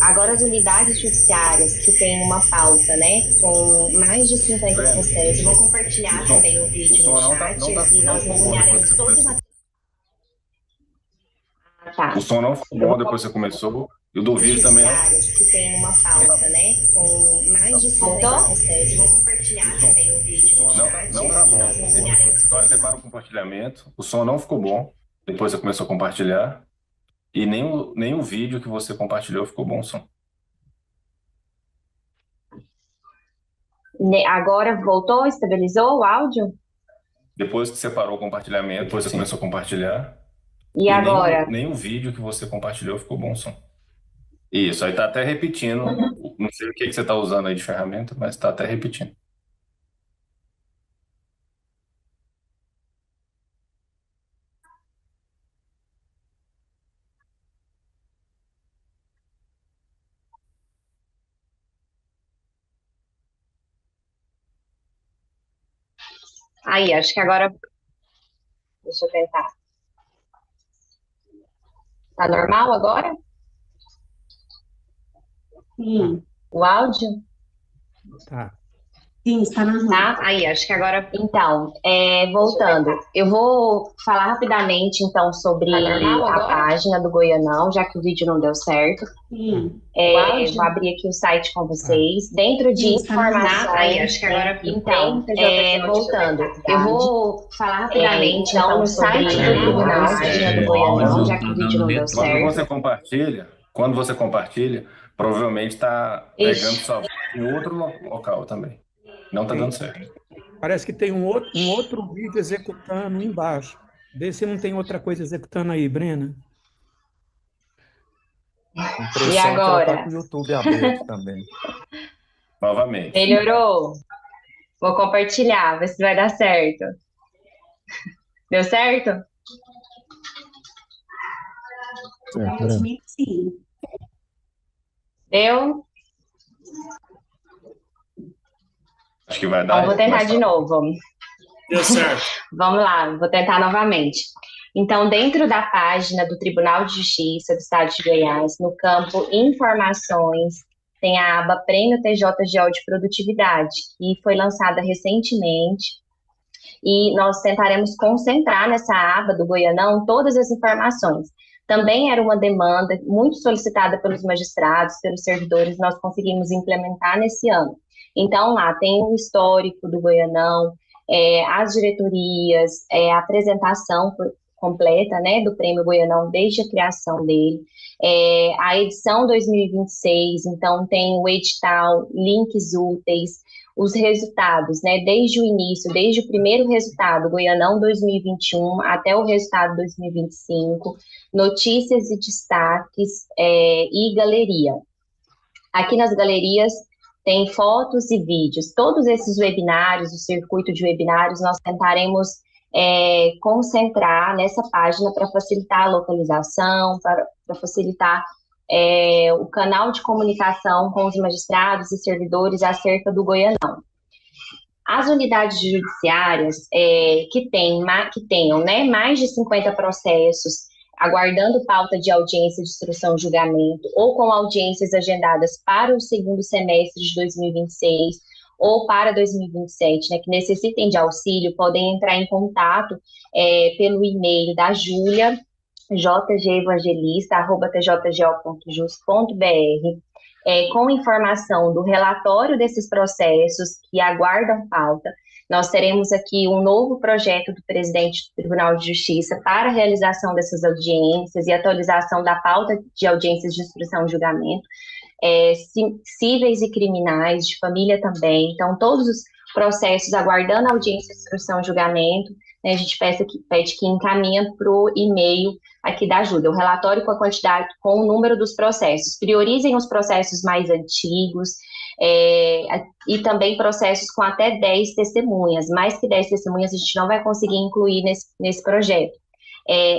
Agora as unidades judiciárias que têm uma pauta, né, com mais de 50 processos, eu vou compartilhar também o vídeo no chat e nós encaminharemos todo o material. O som não ficou bom depois que você começou. E o do vídeo também. Que tem uma pauta, né? Com mais de 50 processos. Eu vou compartilhar também o vídeo no chat. Não tá bom. Agora você para o compartilhamento. O som não ficou bom depois que você começou a compartilhar. E nem o vídeo que você compartilhou ficou bom o som. Agora voltou, estabilizou o áudio? Depois que você parou o compartilhamento, depois você começou a compartilhar. E agora? Nem o vídeo que você compartilhou ficou bom o som. Isso, aí tá até repetindo. Não sei o que você tá usando aí de ferramenta, mas tá até repetindo. Aí, acho que agora Deixa eu tentar. Tá normal agora? Sim, O áudio? tá. Sim, está normal. Tá? Aí, acho que agora, então, voltando, eu vou falar rapidamente, então, sobre a página do Goianão, já que o vídeo não deu certo. Sim, Vou abrir aqui o site com vocês. Dentro de Sim, está normal. informações, Aí, acho que agora, então, voltando, eu vou falar rapidamente, então, no site do tribunal, página do Goianão, já que o vídeo não deu certo. Quando você compartilha, provavelmente está pegando sua voz em outro local também. Não está dando certo. Parece que tem um outro vídeo executando embaixo. Vê se não tem outra coisa executando aí, Brena. E agora? Que ela tá com o YouTube aberto também. Novamente. Melhorou? Vou compartilhar, ver se vai dar certo. Deu certo? Certo, Breno. Sim. Deu? Acho que vai dar. Então, vou tentar de novo. Deu certo. Vamos lá, vou tentar novamente. Então, dentro da página do Tribunal de Justiça do Estado de Goiás, no campo Informações, tem a aba Prêmio TJGO de Produtividade, que foi lançada recentemente. E nós tentaremos concentrar nessa aba do Goianão todas as informações. Também era uma demanda muito solicitada pelos magistrados, pelos servidores, nós conseguimos implementar nesse ano. Então, lá tem o histórico do Goianão, as diretorias, a apresentação completa, né, do Prêmio Goianão desde a criação dele, a edição 2026, então tem o edital, links úteis, os resultados, né, desde o início, desde o primeiro resultado, Goianão 2021, até o resultado 2025, notícias e destaques e galeria. Aqui nas galerias tem fotos e vídeos. Todos esses webinários, o circuito de webinários, nós tentaremos concentrar nessa página para facilitar a localização, para facilitar o canal de comunicação com os magistrados e servidores acerca do Goianão. As unidades judiciárias que tenham, né, mais de 50 processos aguardando pauta de audiência de instrução e julgamento ou com audiências agendadas para o segundo semestre de 2026 ou para 2027, né, que necessitem de auxílio, podem entrar em contato pelo e-mail da Júlia, jgevangelista@tjgo.jus.br, com informação do relatório desses processos que aguardam pauta. Nós teremos aqui um novo projeto do presidente do Tribunal de Justiça para a realização dessas audiências e atualização da pauta de audiências de instrução e julgamento, cíveis e criminais, de família também. Então, todos os processos aguardando audiência de instrução e julgamento, né, a gente pede que encaminha para o e-mail aqui da ajuda, o relatório com a quantidade, com o número dos processos. Priorizem os processos mais antigos, e também processos com até 10 testemunhas. Mais que 10 testemunhas a gente não vai conseguir incluir nesse projeto.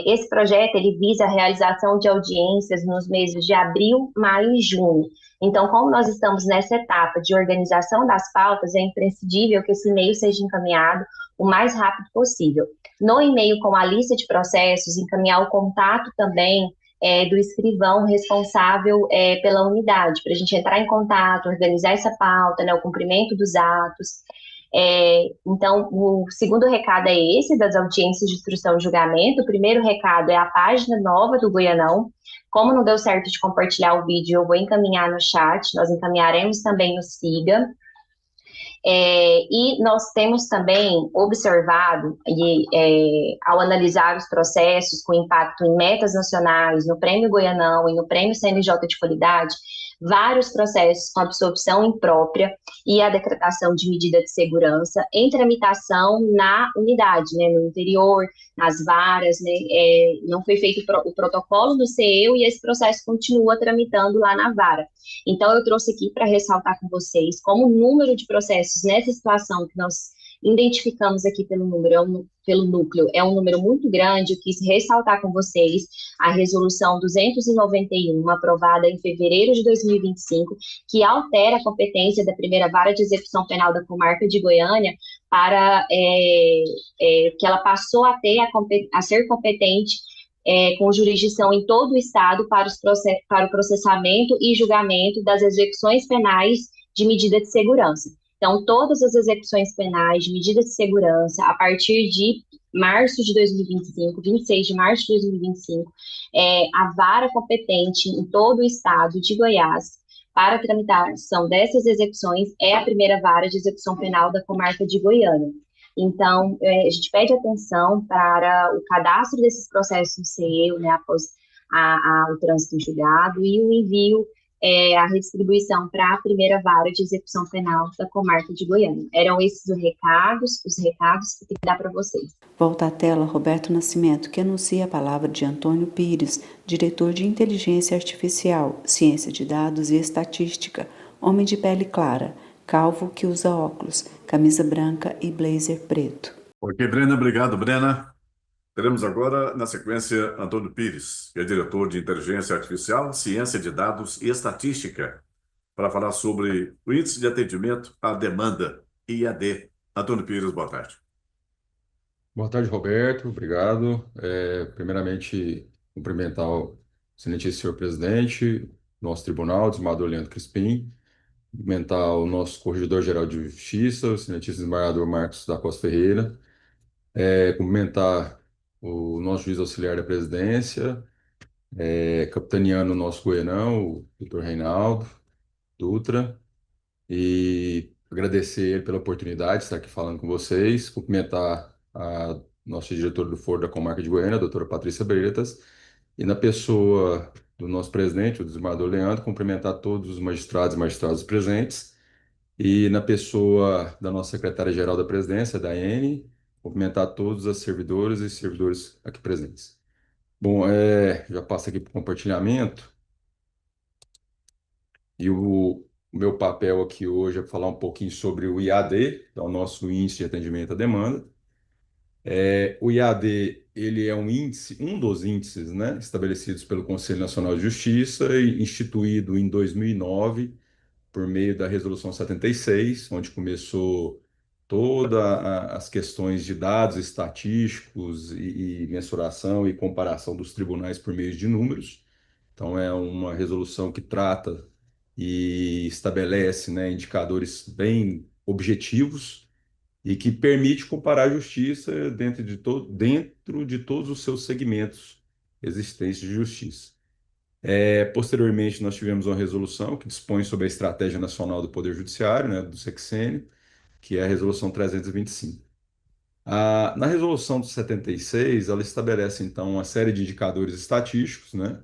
Esse projeto, ele visa a realização de audiências nos meses de abril, maio e junho. Então, como nós estamos nessa etapa de organização das pautas, é imprescindível que esse e-mail seja encaminhado o mais rápido possível. No e-mail com a lista de processos, encaminhar o contato também do escrivão responsável pela unidade, para a gente entrar em contato, organizar essa pauta, né, o cumprimento dos atos. Então, o segundo recado é esse, das audiências de instrução e julgamento. O primeiro recado é a página nova do Goianão. Como não deu certo de compartilhar o vídeo, eu vou encaminhar no chat, nós encaminharemos também no Siga. E nós temos também observado, ao analisar os processos com impacto em metas nacionais, no Prêmio Goianão e no Prêmio CNJ de Qualidade, vários processos com absorção imprópria e a decretação de medida de segurança em tramitação na unidade, né, no interior, nas varas, né, não foi feito o protocolo do CEU e esse processo continua tramitando lá na vara. Então, eu trouxe aqui para ressaltar com vocês como o número de processos nessa situação que nós identificamos aqui pelo número, pelo núcleo, é um número muito grande. Eu quis ressaltar com vocês a resolução 291, aprovada em fevereiro de 2025, que altera a competência da primeira vara de execução penal da comarca de Goiânia para que ela passou a ter a ser competente com jurisdição em todo o Estado para o processamento e julgamento das execuções penais de medida de segurança. Então, todas as execuções penais de medida de segurança, a partir de março de 2025, 26 de março de 2025, a vara competente em todo o Estado de Goiás para a tramitação dessas execuções é a primeira vara de execução penal da comarca de Goiânia. Então, a gente pede atenção para o cadastro desses processos no CEU, né, após o trânsito em julgado, e o envio, a redistribuição para a primeira vara de execução penal da comarca de Goiânia. Eram esses os recados que tem que dar para vocês. Volta à tela Roberto Nascimento, que anuncia a palavra de Antônio Pires, diretor de Inteligência Artificial, Ciência de Dados e Estatística, homem de pele clara, calvo que usa óculos, camisa branca e blazer preto. Ok, Brena, obrigado, Brena. Teremos agora, na sequência, Antônio Pires, que é diretor de Inteligência Artificial, Ciência de Dados e Estatística, para falar sobre o Índice de Atendimento à Demanda, IAD. Antônio Pires, boa tarde. Boa tarde, Roberto. Obrigado. Primeiramente, cumprimentar o excelentíssimo senhor presidente, nosso tribunal, desembargador Leandro Crispim, cumprimentar o nosso corregedor-geral de Justiça, o excelentíssimo desembargador Marcos da Costa Ferreira, cumprimentar o nosso juiz auxiliar da presidência, capitaneando o nosso goianão, o doutor Reinaldo Dutra, e agradecer ele pela oportunidade de estar aqui falando com vocês, cumprimentar a nossa diretora do Foro da Comarca de Goiânia, a doutora Patrícia Bretas, e na pessoa do nosso presidente, o desembargador Leandro, cumprimentar todos os magistrados e magistradas presentes, e na pessoa da nossa secretária-geral da presidência, Daiane, cumprimentar todos os servidores e servidores aqui presentes. Bom, já passo aqui para o compartilhamento, e o meu papel aqui hoje é falar um pouquinho sobre o IAD, que é o nosso Índice de Atendimento à Demanda. O IAD, ele é um índice, um dos índices, né, estabelecidos pelo Conselho Nacional de Justiça e instituído em 2009 por meio da Resolução 76, onde começou todas as questões de dados estatísticos e mensuração e comparação dos tribunais por meio de números. Então, é uma resolução que trata e estabelece, né, indicadores bem objetivos e que permite comparar a justiça dentro de todos os seus segmentos existentes de justiça. Posteriormente, nós tivemos uma resolução que dispõe sobre a Estratégia Nacional do Poder Judiciário, né, do sexênio, que é a Resolução 325. Na Resolução de 76, ela estabelece, então, uma série de indicadores estatísticos, né?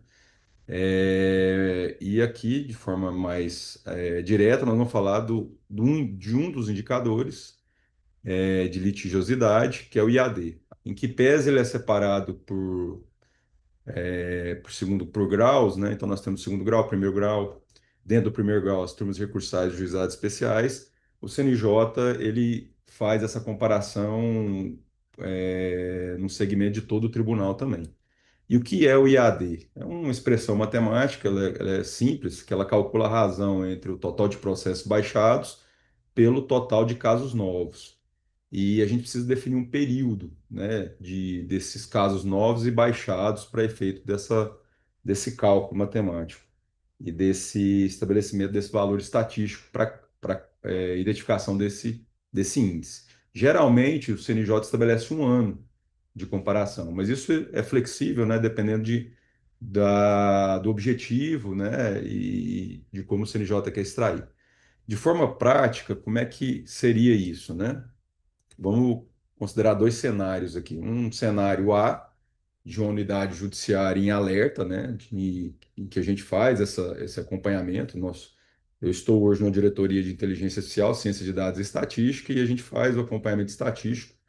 E aqui, de forma mais direta, nós vamos falar de um dos indicadores de litigiosidade, que é o IAD, em que pese ele é separado por graus, né? Então nós temos segundo grau, primeiro grau, dentro do primeiro grau as turmas recursais e juizados especiais. O CNJ ele faz essa comparação no segmento de todo o tribunal também. E o que é o IAD? É uma expressão matemática, ela é simples, que ela calcula a razão entre o total de processos baixados pelo total de casos novos. E a gente precisa definir um período, né, desses casos novos e baixados para efeito desse cálculo matemático e desse estabelecimento desse valor estatístico para identificação desse índice. Geralmente, o CNJ estabelece um ano de comparação, mas isso é flexível, né, dependendo do objetivo, né, e de como o CNJ quer extrair. De forma prática, como é que seria isso, né? Vamos considerar dois cenários aqui. Um cenário A, de uma unidade judiciária em alerta, né, em que a gente faz esse acompanhamento. Eu estou hoje na diretoria de Inteligência Artificial, Ciência de Dados e Estatística, e a gente faz o acompanhamento estatístico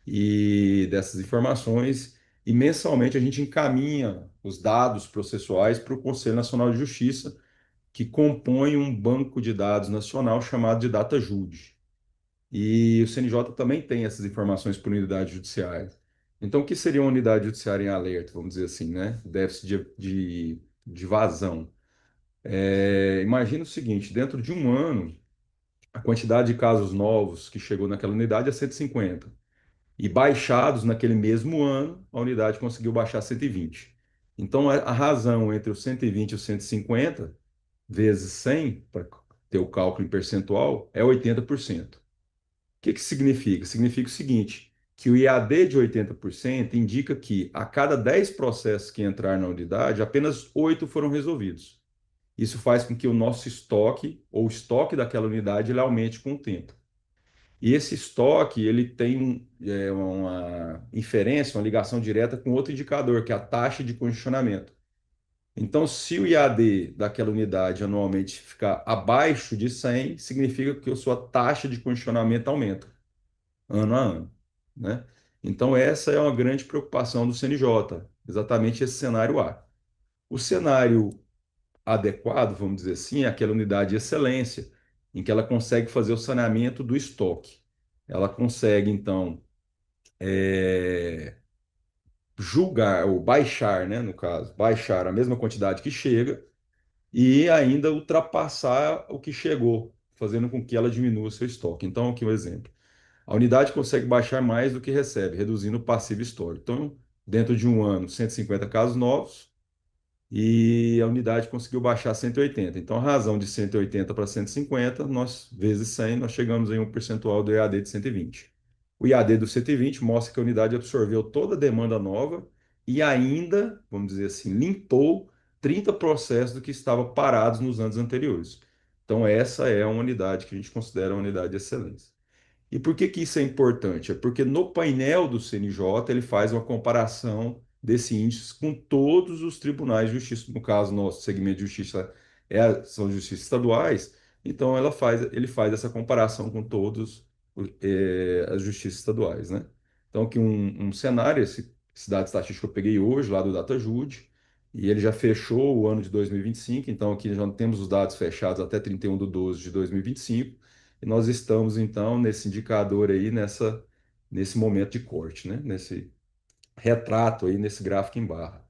e dessas informações, e mensalmente a gente encaminha os dados processuais para o Conselho Nacional de Justiça, que compõe um banco de dados nacional chamado de DataJude. E o CNJ também tem essas informações por unidade judiciária. Então, o que seria uma unidade judiciária em alerta, vamos dizer assim, né? Déficit de vazão. Imagina o seguinte, dentro de um ano, a quantidade de casos novos que chegou naquela unidade é 150. E baixados naquele mesmo ano, a unidade conseguiu baixar 120. Então, a razão entre os 120 e os 150, vezes 100, para ter o cálculo em percentual, é 80%. O que que significa? Significa o seguinte, que o IAD de 80% indica que a cada 10 processos que entrar na unidade, apenas 8 foram resolvidos. Isso faz com que o nosso estoque, ou o estoque daquela unidade, ele aumente com o tempo. E esse estoque, ele tem uma inferência, uma ligação direta com outro indicador, que é a taxa de congestionamento. Então, se o IAD daquela unidade anualmente ficar abaixo de 100, significa que a sua taxa de congestionamento aumenta, ano a ano, né? Então, essa é uma grande preocupação do CNJ, exatamente esse cenário A. O cenário adequado, vamos dizer assim, é aquela unidade de excelência, em que ela consegue fazer o saneamento do estoque. Ela consegue, então, julgar, ou baixar, né, no caso, baixar a mesma quantidade que chega e ainda ultrapassar o que chegou, fazendo com que ela diminua o seu estoque. Então, aqui um exemplo. A unidade consegue baixar mais do que recebe, reduzindo o passivo histórico. Então, dentro de um ano, 150 casos novos, e a unidade conseguiu baixar 180. Então, a razão de 180 para 150, nós vezes 100, nós chegamos em um percentual do IAD de 120. O IAD do 120 mostra que a unidade absorveu toda a demanda nova e ainda, vamos dizer assim, limpou 30 processos do que estavam parados nos anos anteriores. Então, essa é uma unidade que a gente considera uma unidade de excelência. E por que que isso é importante? É porque no painel do CNJ ele faz uma comparação desse índice com todos os tribunais de justiça. No caso, nosso segmento de justiça são justiças estaduais, então ele faz essa comparação com todos as justiças estaduais, né? Então, aqui um cenário, esse dado estatístico que eu peguei hoje, lá do DataJude, e ele já fechou o ano de 2025, então aqui já temos os dados fechados até 31/12 de 2025, e nós estamos, então, nesse indicador aí, nesse momento de corte, né? Nesse retrato aí, nesse gráfico em barra.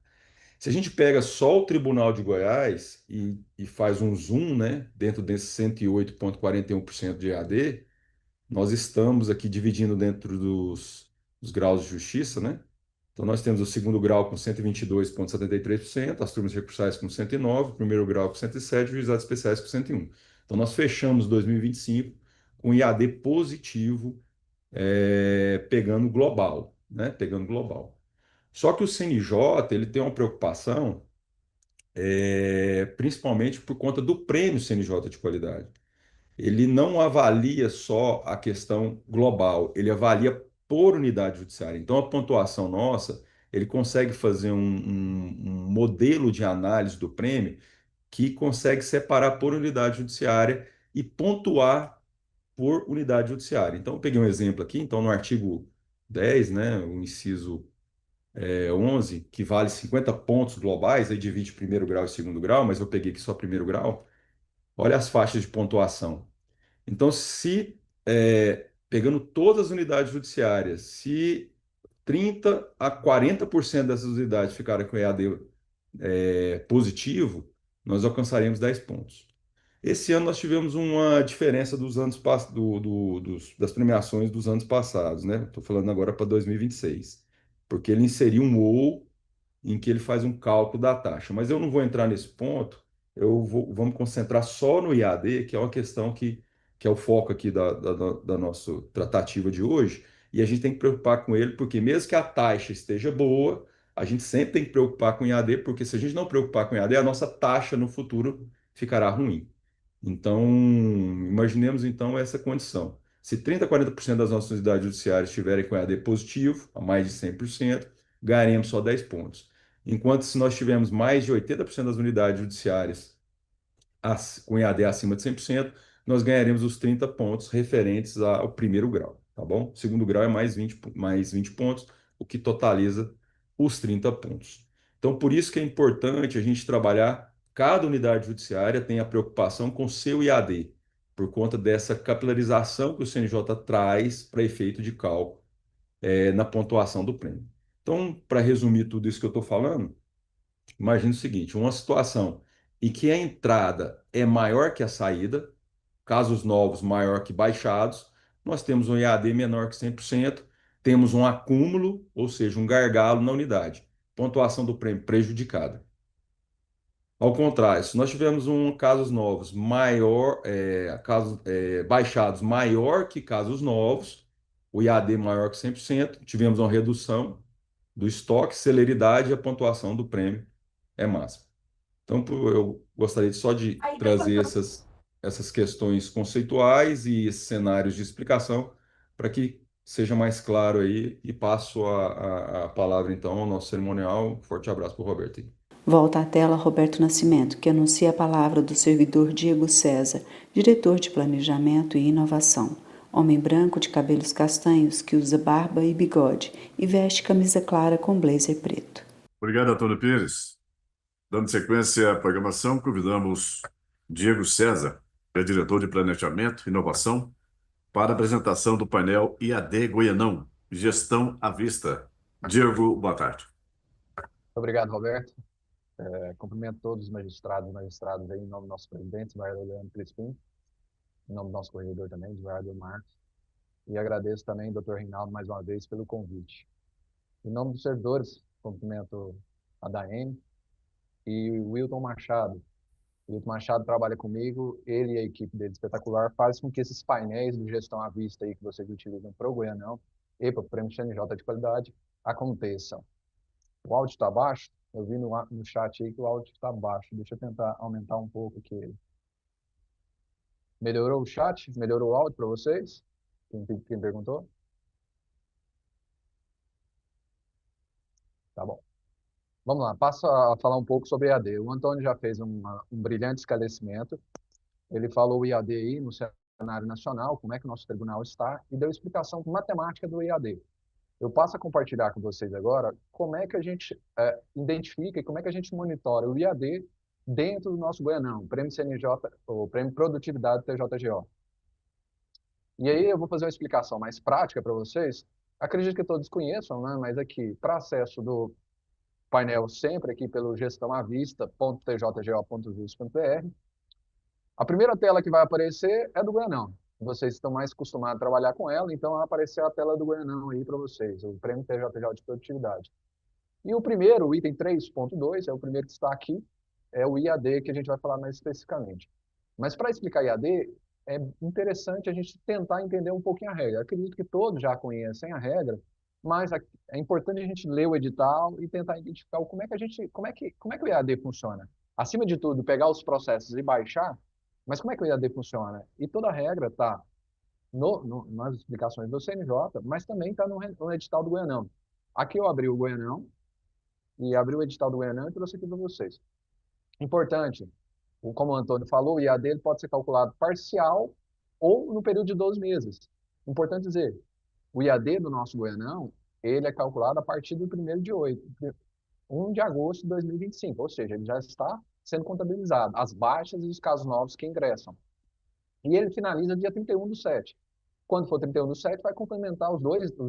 Se a gente pega só o Tribunal de Goiás e faz um zoom, né, dentro desse 108,41% de EAD, nós estamos aqui dividindo dentro dos graus de justiça, né? Então, nós temos o segundo grau com 122,73%, as turmas recursais com 109, o primeiro grau com 107, e os juizados especiais com 101. Então, nós fechamos 2025 com IAD positivo, pegando global, né? Pegando global. Só que o CNJ, ele tem uma preocupação, principalmente por conta do prêmio CNJ de qualidade. Ele não avalia só a questão global, ele avalia por unidade judiciária. Então, a pontuação nossa, ele consegue fazer um modelo de análise do prêmio que consegue separar por unidade judiciária e pontuar por unidade judiciária. Então, eu peguei um exemplo aqui, então, no artigo 10, né, o inciso 11, que vale 50 pontos globais, aí divide primeiro grau e segundo grau, mas eu peguei aqui só primeiro grau. Olha as faixas de pontuação. Então, se pegando todas as unidades judiciárias, se 30 a 40% dessas unidades ficarem com EAD positivo, nós alcançaremos 10 pontos. Esse ano nós tivemos uma diferença dos anos das premiações dos anos passados, né? Estou falando agora para 2026, porque ele inseriu um ou em que ele faz um cálculo da taxa. Mas eu não vou entrar nesse ponto, vamos concentrar só no IAD, que é uma questão que é o foco aqui da nossa tratativa de hoje, e a gente tem que preocupar com ele, porque mesmo que a taxa esteja boa, a gente sempre tem que preocupar com o IAD, porque se a gente não preocupar com o IAD, a nossa taxa no futuro ficará ruim. Então, imaginemos então essa condição. Se 30 a 40% das nossas unidades judiciárias estiverem com EAD positivo, a mais de 100%, ganharemos só 10 pontos. Enquanto se nós tivermos mais de 80% das unidades judiciárias com EAD acima de 100%, nós ganharemos os 30 pontos referentes ao primeiro grau, tá bom? O segundo grau é mais 20 pontos, o que totaliza os 30 pontos. Então, por isso que é importante a gente trabalhar, cada unidade judiciária tem a preocupação com seu IAD. por conta dessa capilarização que o CNJ traz para efeito de cálculo na pontuação do prêmio. Então, para resumir tudo isso que eu estou falando, imagine o seguinte: uma situação em que a entrada é maior que a saída, casos novos maior que baixados, nós temos um EAD menor que 100%, temos um acúmulo, ou seja, um gargalo na unidade, pontuação do prêmio prejudicada. Ao contrário, se nós tivermos casos novos baixados maior que casos novos, o IAD maior que 100%, tivemos uma redução do estoque, celeridade e a pontuação do prêmio é máxima. Então, eu gostaria só de trazer essas questões conceituais e esses cenários de explicação para que seja mais claro aí, e passo a palavra então ao nosso cerimonial. Forte abraço para o Roberto. Volta à tela Roberto Nascimento, que anuncia a palavra do servidor Diego César, diretor de Planejamento e Inovação. Homem branco de cabelos castanhos que usa barba e bigode e veste camisa clara com blazer preto. Obrigado, Antônio Pires. Dando sequência à programação, convidamos Diego César, que é diretor de Planejamento e Inovação, para a apresentação do painel IAD Goianão, Gestão à Vista. Diego, boa tarde. Obrigado, Roberto. Cumprimento todos os magistrados e magistradas aí, em nome do nosso presidente, desembargador Leandro Crispim, em nome do nosso corregedor também, desembargador Marcos, e agradeço também, doutor Reinaldo, mais uma vez, pelo convite. Em nome dos servidores, cumprimento a Daiane e o Wilton Machado. O Wilton Machado trabalha comigo, ele e a equipe dele espetacular faz com que esses painéis de gestão à vista aí que vocês utilizam para o Goianão e para o Prêmio CNJ de qualidade aconteçam. O áudio está baixo? Eu vi no chat aí que o áudio está baixo. Deixa eu tentar aumentar um pouco aqui. Melhorou o chat? Melhorou o áudio para vocês? Quem perguntou? Tá bom. Vamos lá, passo a falar um pouco sobre EAD. O Antônio já fez um brilhante esclarecimento. Ele falou o IAD aí no cenário nacional, como é que o nosso tribunal está, e deu explicação matemática do IAD. Eu passo a compartilhar com vocês agora como é que a gente identifica e como é que a gente monitora o IAD dentro do nosso Goianão, o Prêmio CNJ, o Prêmio Produtividade TJGO. E aí eu vou fazer uma explicação mais prática para vocês. Acredito que todos conheçam, né? Mas aqui, para acesso do painel sempre aqui pelo gestãoavista.tjgo.jus.br, a primeira tela que vai aparecer é do Goianão. Vocês estão mais acostumados a trabalhar com ela, então vai aparecer a tela do Goianão aí para vocês, o Prêmio TJGO de Produtividade. E o primeiro, o item 3.2, é o primeiro que está aqui, é o IAD, que a gente vai falar mais especificamente. Mas para explicar IAD, é interessante a gente tentar entender um pouquinho a regra. Eu acredito que todos já conhecem a regra, mas é importante a gente ler o edital e tentar identificar como é que o IAD funciona. Acima de tudo, pegar os processos e baixar, mas como é que o IAD funciona? E toda a regra está nas explicações do CNJ, mas também está no edital do Goianão. Aqui eu abri o Goianão e abri o edital do Goianão e trouxe aqui para vocês. Importante, como o Antônio falou, o IAD ele pode ser calculado parcial ou no período de 12 meses. Importante dizer, o IAD do nosso Goianão, ele é calculado a partir do 1 de agosto de 2025, ou seja, ele já está sendo contabilizado, as baixas e os casos novos que ingressam. E ele finaliza dia 31/7. Quando for 31/7, vai complementar os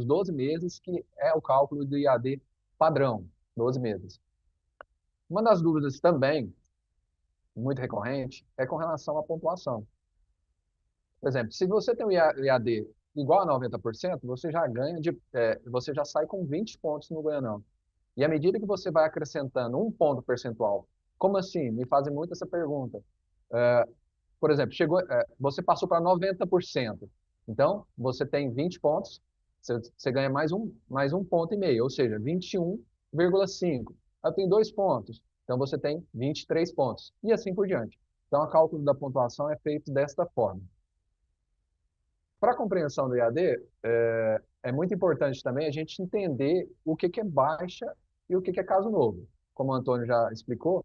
12 meses, que é o cálculo do IAD padrão, 12 meses. Uma das dúvidas também, muito recorrente, é com relação à pontuação. Por exemplo, se você tem um IAD igual a 90%, você já ganha você já sai com 20 pontos no Goianão. E à medida que você vai acrescentando um ponto percentual, como assim? Me fazem muito essa pergunta. Por exemplo, você passou para 90%. Então, você tem 20 pontos, você ganha mais um ponto e meio, ou seja, 21,5. Eu tenho 2 pontos, então você tem 23 pontos, e assim por diante. Então, o cálculo da pontuação é feito desta forma. Para a compreensão do IAD, é muito importante também a gente entender o que é baixa e o que é caso novo, como o Antônio já explicou.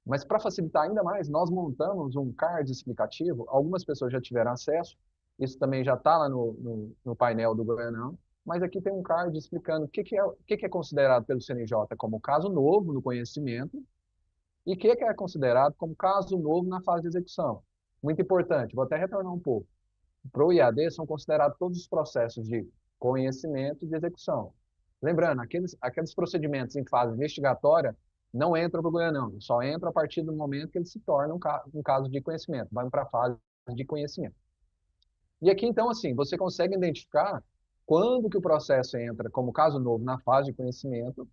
Mas para facilitar ainda mais, nós montamos um card explicativo, algumas pessoas já tiveram acesso, isso também já está lá no painel do Goianão, mas aqui tem um card explicando o que é considerado pelo CNJ como caso novo no conhecimento e o que é considerado como caso novo na fase de execução. muito importante, vou até retornar um pouco. Para o IAD, são considerados todos os processos de conhecimento e de execução. Lembrando, aqueles procedimentos em fase investigatória não entram para o Goianão, só entram a partir do momento que ele se torna um caso de conhecimento, vai para a fase de conhecimento. E aqui, então, assim, você consegue identificar quando que o processo entra como caso novo na fase de conhecimento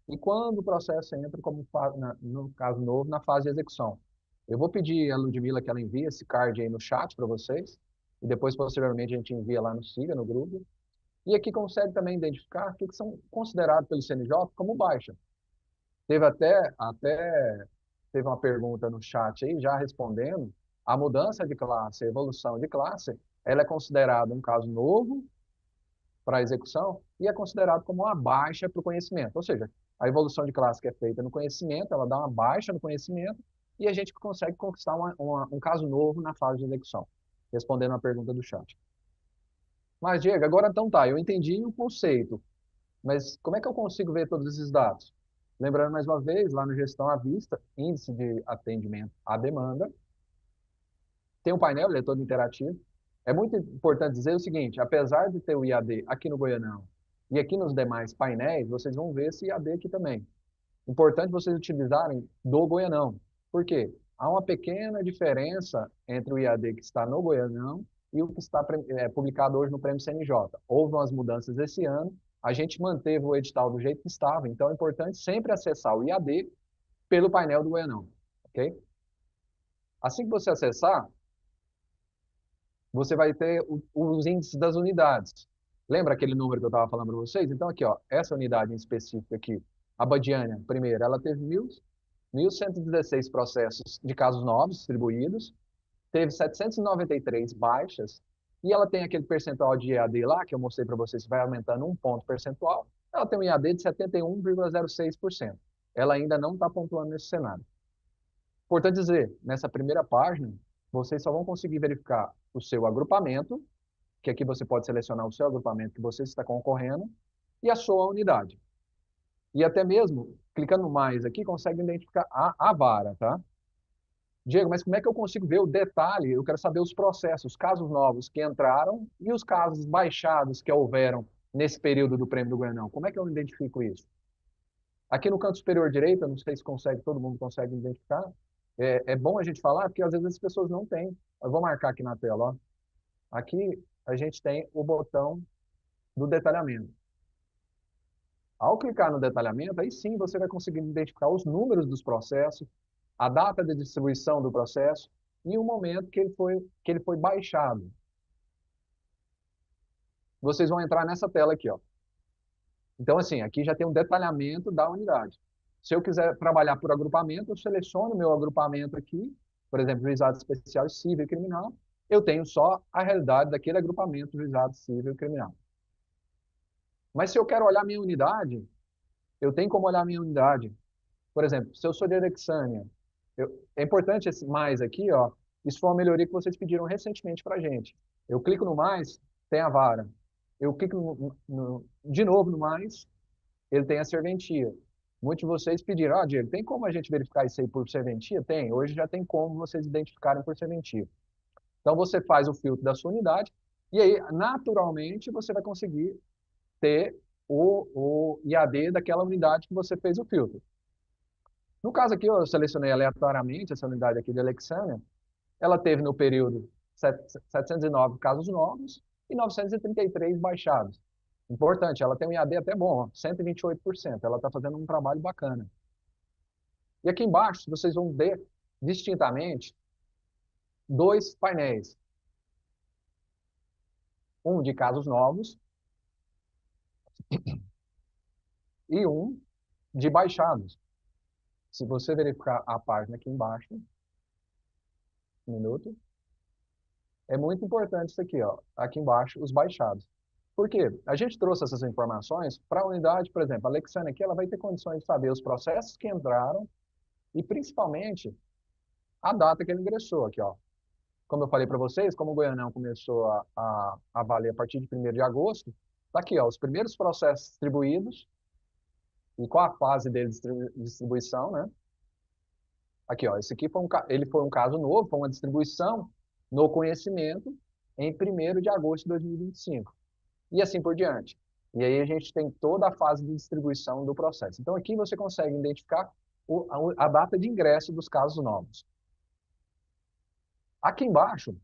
e quando o processo entra como, no caso novo, na fase de execução. Eu vou pedir a Ludmila que ela envie esse card aí no chat para vocês, e depois, posteriormente, a gente envia lá no SIGA, no grupo. E aqui consegue também identificar o que são considerados pelo CNJ como baixa. Teve teve uma pergunta no chat aí, já respondendo, a mudança de classe, a evolução de classe, ela é considerada um caso novo para a execução e é considerado como uma baixa para o conhecimento. Ou seja, a evolução de classe que é feita no conhecimento, ela dá uma baixa no conhecimento e a gente consegue conquistar um caso novo na fase de execução, respondendo a pergunta do chat. Mas, Diego, agora então tá, eu entendi o conceito, mas como é que eu consigo ver todos esses dados? Lembrando mais uma vez, lá no Gestão à Vista, Índice de Atendimento à Demanda, tem um painel, ele é todo interativo. É muito importante dizer o seguinte, apesar de ter o IAD aqui no Goianão e aqui nos demais painéis, vocês vão ver esse IAD aqui também. Importante vocês utilizarem do Goianão. Por quê? Há uma pequena diferença entre o IAD que está no Goianão e o que está publicado hoje no Prêmio CNJ. Houve umas mudanças esse ano, a gente manteve o edital do jeito que estava, então é importante sempre acessar o IAD pelo painel do Goianão, ok? Assim que você acessar, você vai ter os índices das unidades. Lembra aquele número que eu estava falando para vocês? Então aqui, ó, essa unidade em específico aqui, a Badiânia, primeiro, ela teve 1.116 processos de casos novos distribuídos, teve 793 baixas, e ela tem aquele percentual de IAD lá, que eu mostrei para vocês, vai aumentando um ponto percentual, ela tem um IAD de 71,06%. Ela ainda não está pontuando nesse cenário. Importante dizer, nessa primeira página, vocês só vão conseguir verificar o seu agrupamento, que aqui você pode selecionar o seu agrupamento que você está concorrendo, e a sua unidade. E até mesmo, clicando mais aqui, consegue identificar a vara, tá? Diego, mas como é que eu consigo ver o detalhe? Eu quero saber os processos, os casos novos que entraram e os casos baixados que houveram nesse período do Prêmio do Goianão. Como é que eu identifico isso? Aqui no canto superior direito, eu não sei se todo mundo consegue identificar. É bom a gente falar, porque às vezes as pessoas não têm. Eu vou marcar aqui na tela, ó. Aqui a gente tem o botão do detalhamento. Ao clicar no detalhamento, aí sim você vai conseguir identificar os números dos processos, a data de distribuição do processo e o momento que ele foi baixado. Vocês vão entrar nessa tela aqui, ó. Então, assim, aqui já tem um detalhamento da unidade. Se eu quiser trabalhar por agrupamento, eu seleciono o meu agrupamento aqui, por exemplo, juizado especial civil e criminal, eu tenho só a realidade daquele agrupamento juizado civil e criminal. Mas se eu quero olhar minha unidade, eu tenho como olhar minha unidade. Por exemplo, se eu sou de Alexânia, é importante esse mais aqui, ó, isso foi uma melhoria que vocês pediram recentemente para a gente. Eu clico no mais, tem a vara. Eu clico de novo no mais, ele tem a serventia. Muitos de vocês pediram, Diego, tem como a gente verificar isso aí por serventia? Tem, hoje já tem como vocês identificarem por serventia. Então você faz o filtro da sua unidade e aí, naturalmente, você vai conseguir ter o IAD daquela unidade que você fez o filtro. No caso aqui, eu selecionei aleatoriamente essa unidade aqui de Alexânia. Ela teve no período 709 casos novos e 933 baixados. Importante, ela tem um IAD até bom, ó, 128%. Ela está fazendo um trabalho bacana. E aqui embaixo, vocês vão ver distintamente dois painéis. Um de casos novos e um de baixados. Se você verificar a página aqui embaixo, um minuto, é muito importante isso aqui, ó, aqui embaixo, os baixados. Por quê? A gente trouxe essas informações para a unidade, por exemplo, a Alexânia aqui, ela vai ter condições de saber os processos que entraram e, principalmente, a data que ele ingressou aqui, ó. Como eu falei para vocês, como o Goianão começou a valer a partir de 1º de agosto, tá aqui, ó, os primeiros processos distribuídos e qual a fase dele de distribuição, né? Aqui, ó, esse aqui ele foi um caso novo, foi uma distribuição no conhecimento em 1º de agosto de 2025. E assim por diante. E aí a gente tem toda a fase de distribuição do processo. Então aqui você consegue identificar a data de ingresso dos casos novos. Aqui embaixo,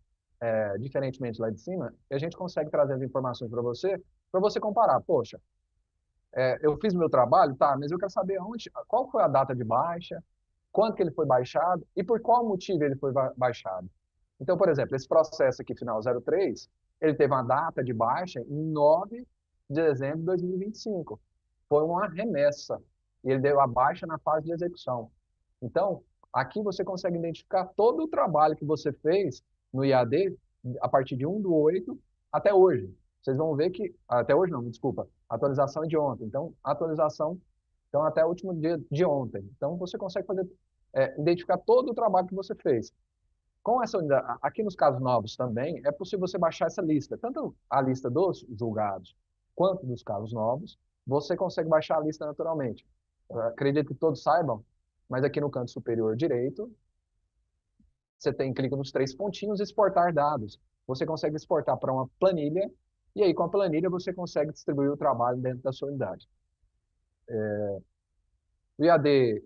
diferentemente lá de cima, a gente consegue trazer as informações para você comparar. Poxa, eu fiz meu trabalho, tá, mas eu quero saber qual foi a data de baixa, quanto que ele foi baixado e por qual motivo ele foi baixado. Então, por exemplo, esse processo aqui, final 03, ele teve uma data de baixa em 9 de dezembro de 2025. Foi uma remessa. E ele deu a baixa na fase de execução. Então, aqui você consegue identificar todo o trabalho que você fez no IAD a partir de 1/8 até hoje. Vocês vão ver que... Até hoje não, desculpa. A atualização é de ontem. Então, a atualização até o último dia de ontem. Então, você consegue identificar todo o trabalho que você fez. Com essa unidade, aqui nos casos novos também, é possível você baixar essa lista. Tanto a lista dos julgados quanto dos casos novos, você consegue baixar a lista naturalmente. Eu acredito que todos saibam, mas aqui no canto superior direito, você clica nos 3 pontinhos, exportar dados. Você consegue exportar para uma planilha, e aí com a planilha você consegue distribuir o trabalho dentro da sua unidade. O IAD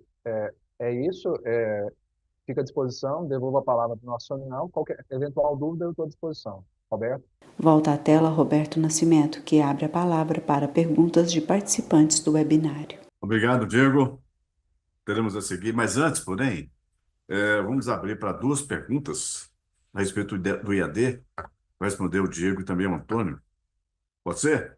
é isso, fica à disposição, devolvo a palavra para o nosso Soninal. Qualquer eventual dúvida, eu estou à disposição. Roberto? Volta à tela Roberto Nascimento, que abre a palavra para perguntas de participantes do webinário. Obrigado, Diego. Teremos a seguir, mas antes, porém, vamos abrir para 2 perguntas a respeito do IAD. Vai responder o Diego e também o Antônio. Pode ser?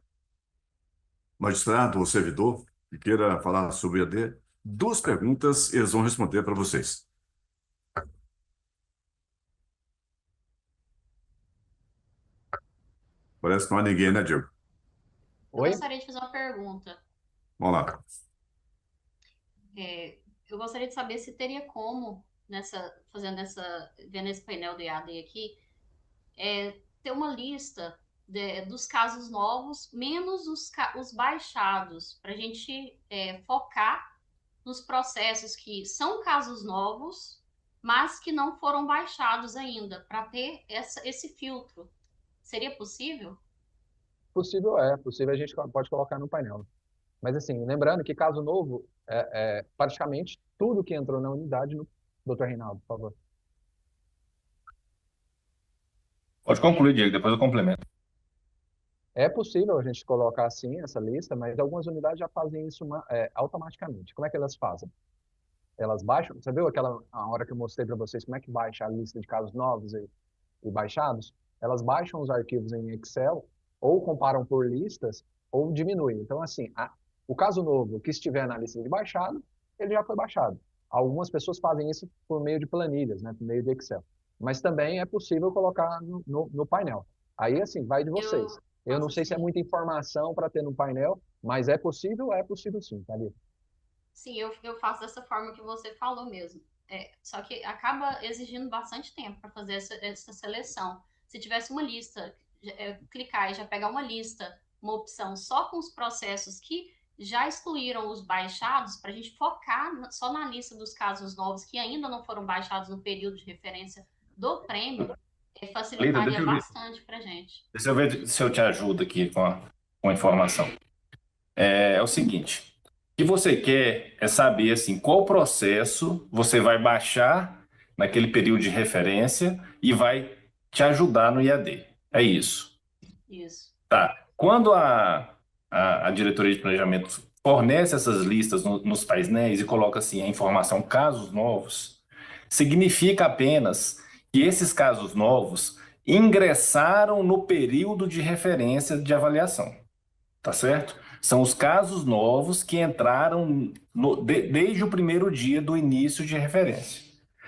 Magistrado ou servidor que queira falar sobre o IAD, 2 perguntas e eles vão responder para vocês. Parece que não há ninguém, né, Diego? Eu gostaria de fazer uma pergunta. Vamos lá. Eu gostaria de saber se teria como, vendo esse painel do IAD aqui, ter uma lista dos casos novos, menos os baixados, para a gente focar nos processos que são casos novos, mas que não foram baixados ainda, para ter esse filtro. Seria possível? Possível a gente pode colocar no painel. Mas assim, lembrando que caso novo, praticamente tudo que entrou na unidade, Dr. Reinaldo, por favor. Pode concluir, Diego, depois eu complemento. É possível a gente colocar assim essa lista, mas algumas unidades já fazem isso automaticamente. Como é que elas fazem? Elas baixam, você viu a hora que eu mostrei para vocês como é que baixa a lista de casos novos e baixados? Elas baixam os arquivos em Excel, ou comparam por listas, ou diminuem. Então, assim, o caso novo que estiver na lista de baixado, ele já foi baixado. Algumas pessoas fazem isso por meio de planilhas, né, por meio de Excel. Mas também é possível colocar no painel. Aí, assim, vai de vocês. Eu não sei se é muita informação para ter no painel, mas é possível sim, Thalita. Sim, eu faço dessa forma que você falou mesmo. Só que acaba exigindo bastante tempo para fazer essa seleção. Se tivesse uma lista, clicar e já pegar uma lista, uma opção só com os processos que já excluíram os baixados, para a gente focar só na lista dos casos novos que ainda não foram baixados no período de referência do prêmio, facilitaria bastante para a gente. Deixa eu ver se eu te ajudo aqui com a informação. É o seguinte, o que você quer é saber assim, qual processo você vai baixar naquele período de referência e vai te ajudar no IAD. É isso. Isso. Tá. Quando a diretoria de planejamento fornece essas listas nos painéis e coloca assim a informação casos novos, significa apenas que esses casos novos ingressaram no período de referência de avaliação. Tá certo? São os casos novos que entraram desde o primeiro dia do início de referência,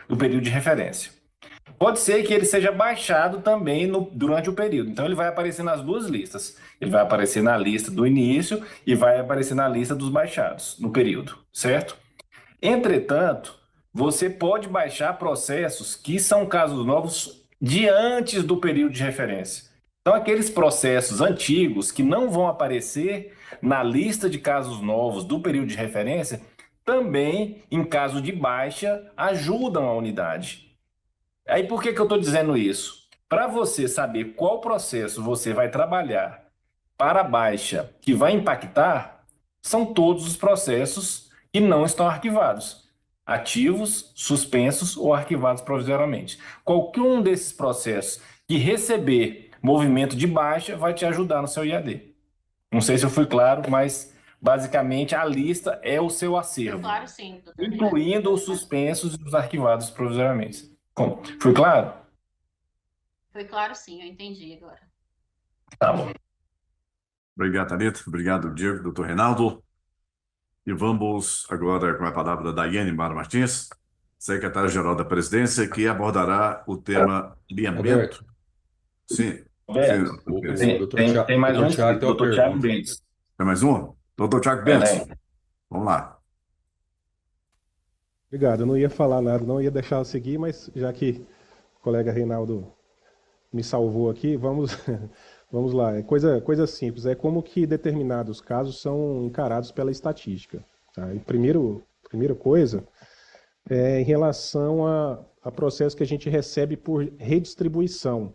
do período de referência. Pode ser que ele seja baixado também durante o período. Então, ele vai aparecer nas 2 listas. Ele vai aparecer na lista do início e vai aparecer na lista dos baixados, no período, certo? Entretanto, você pode baixar processos que são casos novos de antes do período de referência. Então, aqueles processos antigos que não vão aparecer na lista de casos novos do período de referência, também, em caso de baixa, ajudam a unidade. Aí por que eu estou dizendo isso? Para você saber qual processo você vai trabalhar para a baixa que vai impactar, são todos os processos que não estão arquivados, ativos, suspensos ou arquivados provisoriamente. Qualquer um desses processos que receber movimento de baixa vai te ajudar no seu IAD. Não sei se eu fui claro, mas basicamente a lista é o seu acervo, Claro, sim, doutor. incluindo os suspensos e os arquivados provisoriamente. Como? Foi claro? Foi claro, sim, eu entendi agora. Tá bom. Obrigado, Thalita. Obrigado, Diego, doutor Reinaldo. E vamos agora com a palavra da Daiane Mara Martins, secretária-geral da Presidência, que abordará o tema alinhamento. Alberto, Sim. Alberto, Sim, o presidente. doutor tem mais um Thiago tem uma doutor Thiago pergunta. Bentes. Tem mais um? Doutor Thiago Bentes. Vamos lá. Obrigado. Eu não ia falar nada, não ia deixar eu seguir, mas já que o colega Reinaldo me salvou aqui, vamos, vamos lá. É coisa simples. É como que determinados casos são encarados pela estatística. Tá? E primeira coisa é em relação a processo que a gente recebe por redistribuição.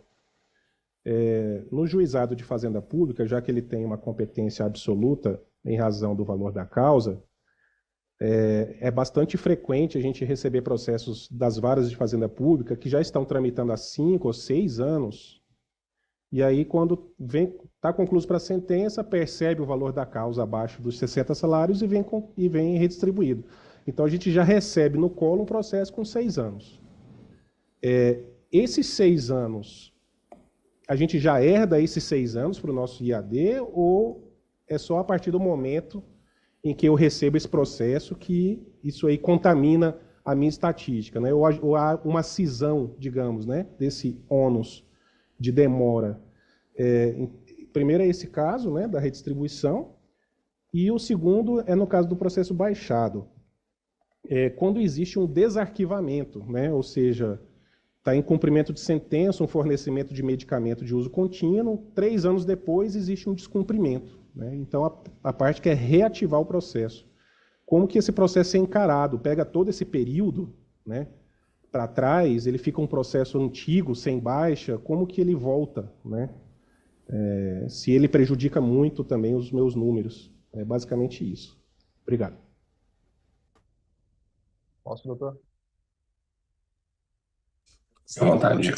No juizado de fazenda pública, já que ele tem uma competência absoluta em razão do valor da causa, é bastante frequente a gente receber processos das varas de fazenda pública que já estão tramitando há 5 ou 6 anos, e aí quando está concluído para a sentença, percebe o valor da causa abaixo dos 60 salários e vem redistribuído. Então a gente já recebe no colo um processo com 6 anos. Esses 6 anos, a gente já herda esses 6 anos para o nosso IAD, ou é só a partir do momento em que eu recebo esse processo que isso aí contamina a minha estatística, né? Ou há uma cisão, digamos, né, desse ônus de demora. Primeiro é esse caso, né, da redistribuição, e o segundo é no caso do processo baixado. Quando existe um desarquivamento, né, ou seja, está em cumprimento de sentença, um fornecimento de medicamento de uso contínuo, 3 anos depois existe um descumprimento. Né? Então, a parte que é reativar o processo. Como que esse processo é encarado? Pega todo esse período, né, para trás, ele fica um processo antigo, sem baixa, como que ele volta? Né? Se ele prejudica muito também os meus números. É basicamente isso. Obrigado. Posso, doutor? Fique à vontade.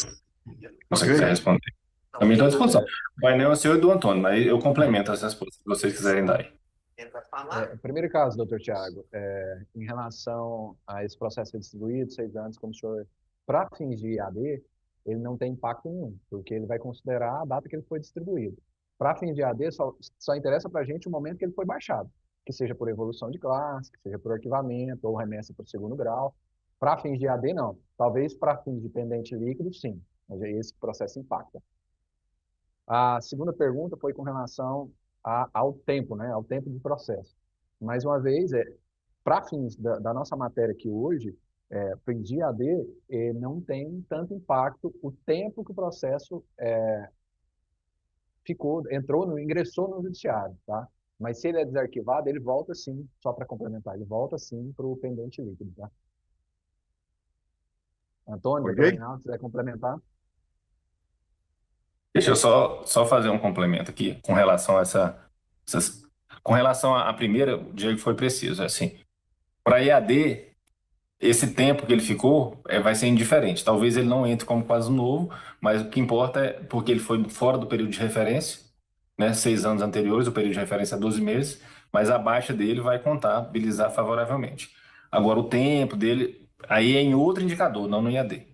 Você quiser responder. Também estou à disposição. O painel é seu e do Antônio, mas eu complemento as respostas que vocês quiserem dar aí. Primeiro caso, doutor Thiago, em relação a esse processo redistribuído, 6 anos, como o senhor, para fins de IAD, ele não tem impacto nenhum, porque ele vai considerar a data que ele foi distribuído. Para fins de IAD, só interessa para a gente o momento que ele foi baixado, que seja por evolução de classe, que seja por arquivamento ou remessa para o 2º grau. Para fins de IAD, não. Talvez para fins de pendente líquido, sim, mas esse processo impacta. A segunda pergunta foi com relação ao tempo, né, ao tempo de processo. Mais uma vez, para fins da nossa matéria aqui hoje, para o IAD, não tem tanto impacto o tempo que o processo ingressou no judiciário, tá? Mas se ele é desarquivado, ele volta sim, só para complementar, ele volta sim para o pendente líquido, tá? Antônio, doutor Reinaldo, se quiser complementar. Deixa eu só fazer um complemento aqui com relação a com relação à primeira, o Diego foi preciso, assim. Para IAD, esse tempo que ele ficou vai ser indiferente. Talvez ele não entre como quase novo, mas o que importa é porque ele foi fora do período de referência, né? 6 anos anteriores, o período de referência é 12 meses, mas a baixa dele vai contabilizar favoravelmente. Agora, o tempo dele, aí é em outro indicador, não no IAD.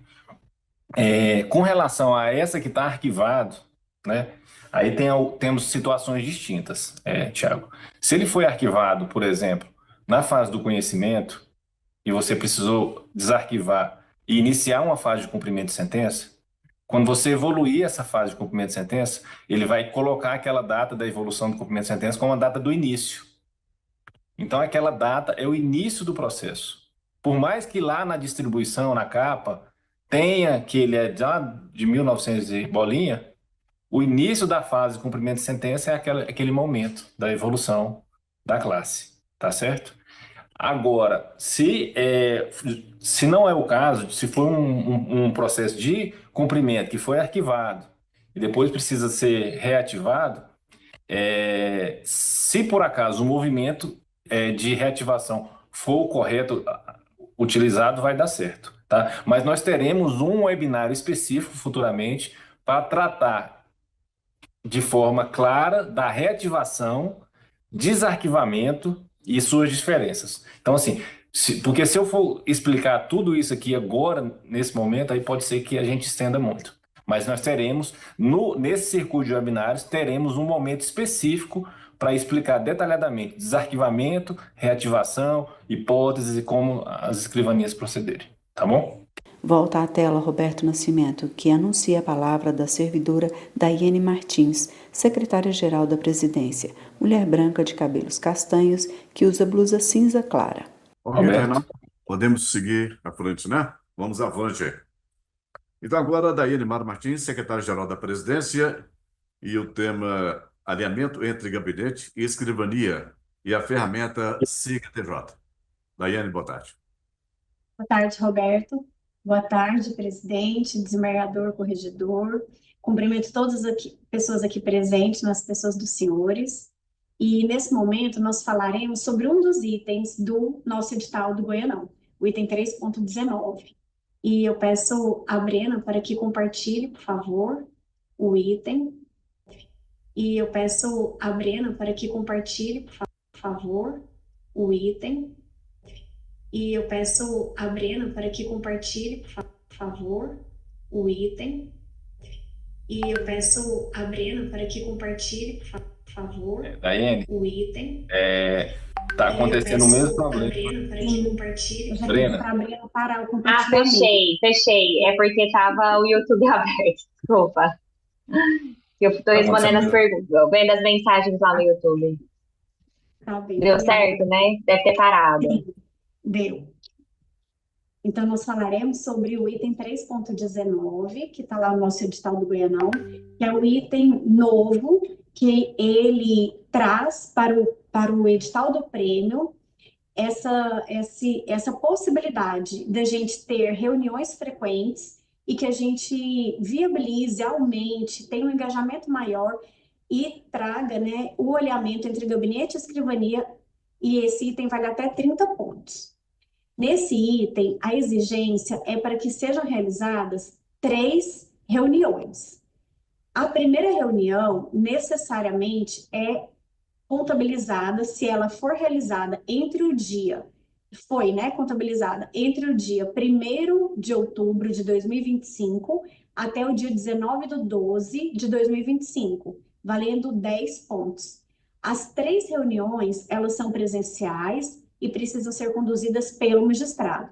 Com relação a essa que está arquivado, né? Aí temos situações distintas, Thiago. Se ele foi arquivado, por exemplo, na fase do conhecimento, e você precisou desarquivar e iniciar uma fase de cumprimento de sentença, quando você evoluir essa fase de cumprimento de sentença, ele vai colocar aquela data da evolução do cumprimento de sentença como a data do início. Então, aquela data é o início do processo. Por mais que lá na distribuição, na capa, tenha que ele é já de 1900 e bolinha, o início da fase de cumprimento de sentença é aquele momento da evolução da classe, tá certo? Agora, se não é o caso, se for um processo de cumprimento que foi arquivado e depois precisa ser reativado, se por acaso o movimento de reativação for o correto utilizado, vai dar certo, tá? Mas nós teremos um webinar específico futuramente para tratar de forma clara da reativação, desarquivamento e suas diferenças. Então, assim, porque se eu for explicar tudo isso aqui agora, nesse momento, aí pode ser que a gente estenda muito. Mas nós teremos, nesse circuito de webinários, teremos um momento específico para explicar detalhadamente desarquivamento, reativação, hipóteses e como as escrivanias procederem. Tá bom? Volta à tela Roberto Nascimento, que anuncia a palavra da servidora Daiane Martins, secretária-geral da Presidência, mulher branca de cabelos castanhos, que usa blusa cinza clara. Ok, Renato, podemos seguir à frente, né? Vamos avante. Então agora, Daiane Martins, secretária-geral da Presidência, e o tema alinhamento entre gabinete e escrivania e a ferramenta SIGA-TJ. Daiane, boa tarde. Boa tarde, Roberto. Boa tarde, presidente, desembargador, corregedor. Cumprimento todas as pessoas aqui presentes, nas pessoas dos senhores. E, nesse momento, nós falaremos sobre um dos itens do nosso edital do Goianão, o item 3.19. E eu peço a Brena para que compartilhe, por favor, o item. E eu peço a Brena para que compartilhe, por favor, o item. E eu peço a Brena para que compartilhe, por favor, o item. E eu peço a Brena para que compartilhe, por favor, Daiane, o item. Tá acontecendo o mesmo problema. Brena para que compartilhe. Eu já Brena. pedi para a Brena parar o compartilhamento. Fechei. É porque tava o YouTube aberto. Desculpa. Eu estou respondendo as perguntas, vendo as mensagens lá no YouTube. Tá bem. Deu certo, né? Deve ter parado. Deu. Então, nós falaremos sobre o item 3.19, que está lá no nosso edital do Goianão, que é o item novo que ele traz para o edital do prêmio essa possibilidade da gente ter reuniões frequentes e que a gente viabilize, aumente, tenha um engajamento maior e traga, né, o alinhamento entre gabinete e escrivania, e esse item vale até 30 pontos. Nesse item, a exigência é para que sejam realizadas 3 reuniões. A primeira reunião, necessariamente, é contabilizada se ela for realizada entre o dia, contabilizada entre o dia 1º de outubro de 2025 até o dia 19/12 de 2025, valendo 10 pontos. As 3 reuniões, elas são presenciais e precisam ser conduzidas pelo magistrado.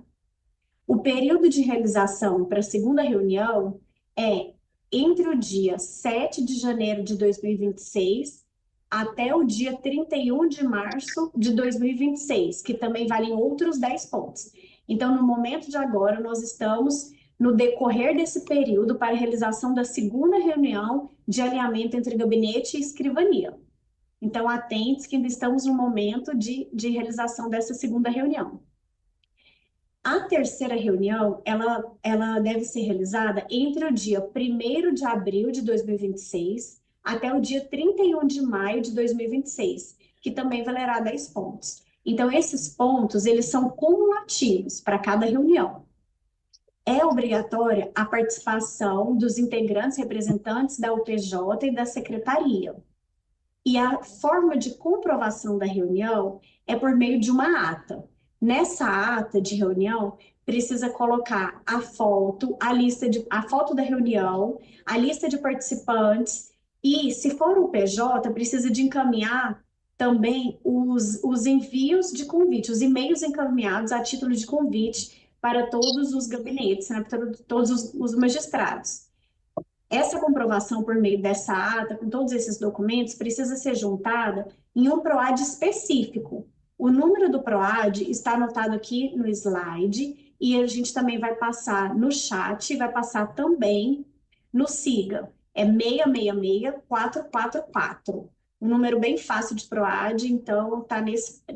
O período de realização para a segunda reunião é entre o dia 7 de janeiro de 2026 até o dia 31 de março de 2026, que também valem outros 10 pontos. Então, no momento de agora, nós estamos no decorrer desse período para a realização da segunda reunião de alinhamento entre gabinete e escrivania. Então, atentos que ainda estamos no momento de realização dessa segunda reunião. A terceira reunião, ela deve ser realizada entre o dia 1º de abril de 2026 até o dia 31 de maio de 2026, que também valerá 10 pontos. Então, esses pontos, eles são cumulativos para cada reunião. É obrigatória a participação dos integrantes representantes da UPJ e da secretaria. E a forma de comprovação da reunião é por meio de uma ata. Nessa ata de reunião, precisa colocar a foto da reunião, a lista de participantes, e, se for o PJ, precisa de encaminhar também os envios de convite, os e-mails encaminhados a título de convite para todos os gabinetes, né, para todos os magistrados. Essa comprovação por meio dessa ata, com todos esses documentos, precisa ser juntada em um PROAD específico. O número do PROAD está anotado aqui no slide e a gente também vai passar no chat, vai passar também no SIGA. É 666444. um número bem fácil de PROAD, então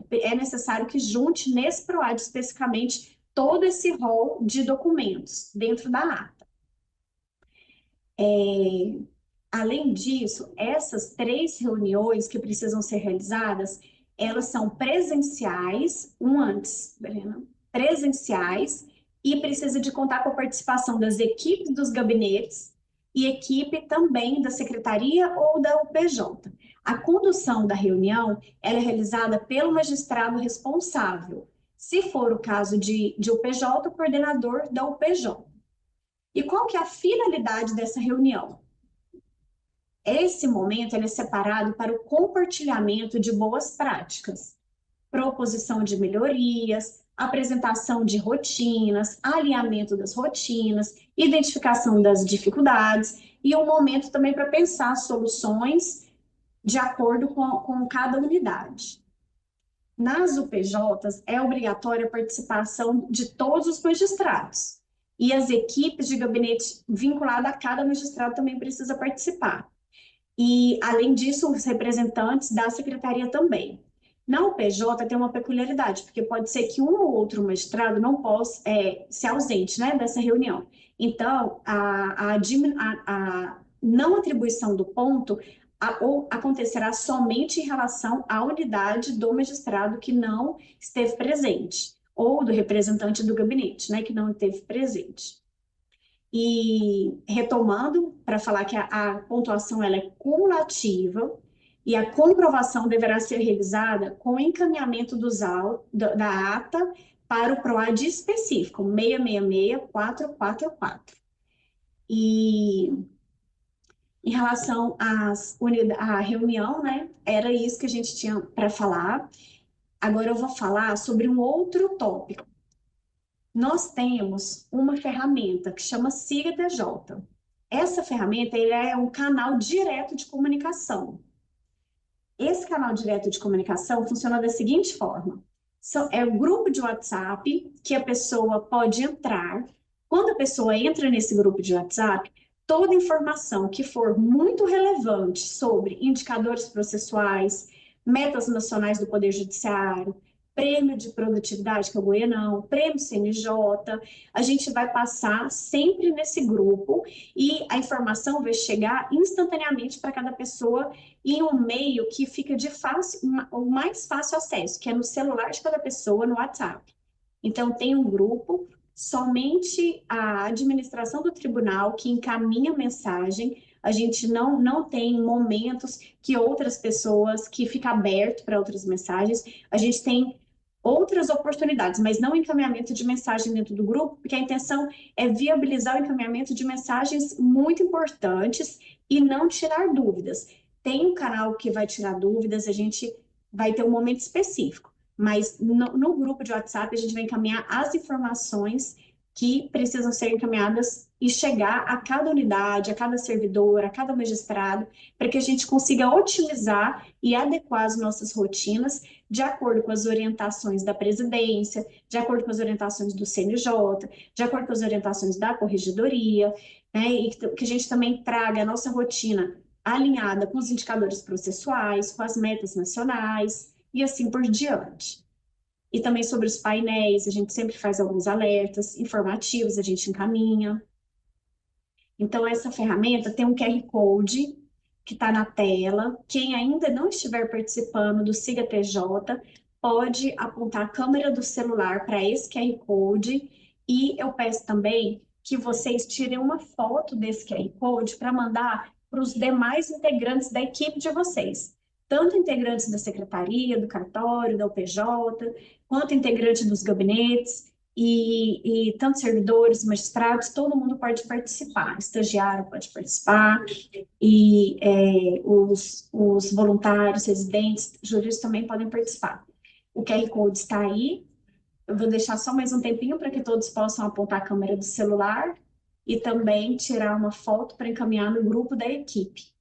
é necessário que junte nesse PROAD especificamente todo esse rol de documentos dentro da ata. Além disso, essas 3 reuniões que precisam ser realizadas, elas são presenciais, Brena, presenciais, e precisa de contar com a participação das equipes dos gabinetes e equipe também da secretaria ou da UPJ. A condução da reunião ela é realizada pelo magistrado responsável. Se for o caso de UPJ, o coordenador da UPJ. E qual que é a finalidade dessa reunião? Esse momento ele é separado para o compartilhamento de boas práticas, proposição de melhorias, apresentação de rotinas, alinhamento das rotinas, identificação das dificuldades e um momento também para pensar soluções de acordo com cada unidade. Nas UPJs é obrigatória a participação de todos os magistrados e as equipes de gabinete vinculada a cada magistrado também precisa participar. E, além disso, os representantes da secretaria também. Na UPJ tem uma peculiaridade, porque pode ser que um ou outro magistrado não possa ser ausente, né, dessa reunião. Então, a não atribuição do ponto acontecerá somente em relação à unidade do magistrado que não esteve presente, ou do representante do gabinete, né, que não esteve presente. E retomando, para falar que a pontuação ela é cumulativa e a comprovação deverá ser realizada com encaminhamento da ata para o PROAD específico, 666-444. E em relação à reunião, né, era isso que a gente tinha para falar. Agora eu vou falar sobre um outro tópico. Nós temos uma ferramenta que chama Siga TJ. Essa ferramenta é um canal direto de comunicação. Esse canal direto de comunicação funciona da seguinte forma. É um grupo de WhatsApp que a pessoa pode entrar. Quando a pessoa entra nesse grupo de WhatsApp, toda informação que for muito relevante sobre indicadores processuais, metas nacionais do Poder Judiciário, prêmio de produtividade, que é o Goianão, prêmio CNJ, a gente vai passar sempre nesse grupo e a informação vai chegar instantaneamente para cada pessoa em um meio que fica o mais fácil acesso, que é no celular de cada pessoa, no WhatsApp. Então, tem um grupo, somente a administração do tribunal que encaminha a mensagem, a gente não tem momentos que outras pessoas, que fica aberto para outras mensagens, a gente tem outras oportunidades, mas não encaminhamento de mensagem dentro do grupo, porque a intenção é viabilizar o encaminhamento de mensagens muito importantes e não tirar dúvidas. Tem um canal que vai tirar dúvidas, a gente vai ter um momento específico, mas no grupo de WhatsApp a gente vai encaminhar as informações que precisam ser encaminhadas e chegar a cada unidade, a cada servidor, a cada magistrado, para que a gente consiga otimizar e adequar as nossas rotinas de acordo com as orientações da presidência, de acordo com as orientações do CNJ, de acordo com as orientações da corregedoria, né, e que a gente também traga a nossa rotina alinhada com os indicadores processuais, com as metas nacionais e assim por diante. E também sobre os painéis, a gente sempre faz alguns alertas informativos, a gente encaminha. Então, essa ferramenta tem um QR Code que está na tela. Quem ainda não estiver participando do Siga TJ, pode apontar a câmera do celular para esse QR Code. E eu peço também que vocês tirem uma foto desse QR Code para mandar para os demais integrantes da equipe de vocês. Tanto integrantes da secretaria, do cartório, da UPJ, quanto integrantes dos gabinetes, e tanto servidores, magistrados, todo mundo pode participar, estagiário pode participar, e os voluntários, residentes, juristas também podem participar. O QR Code está aí, eu vou deixar só mais um tempinho para que todos possam apontar a câmera do celular e também tirar uma foto para encaminhar no grupo da equipe.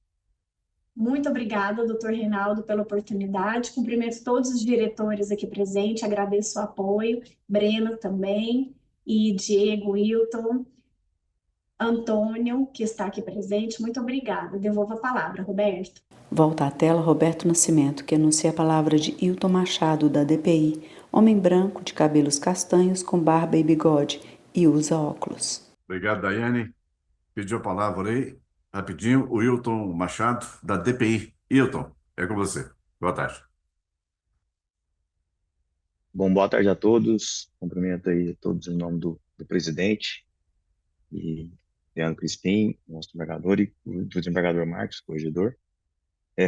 Muito obrigada, doutor Reinaldo, pela oportunidade. Cumprimento todos os diretores aqui presentes, agradeço o apoio, Breno também, e Diego, Wilton, Antônio, que está aqui presente. Muito obrigada. Devolvo a palavra, Roberto. Volta à tela Roberto Nascimento, que anuncia a palavra de Hilton Machado, da DPI, homem branco, de cabelos castanhos, com barba e bigode, e usa óculos. Obrigado, Daiane. Pediu a palavra aí, rapidinho, o Hilton Machado, da DPI. Hilton, é com você. Boa tarde. Bom, boa tarde a todos. Cumprimento aí a todos em nome do presidente e Leandro Crispim, nosso desembargador, e do desembargador Marcos, corregedor.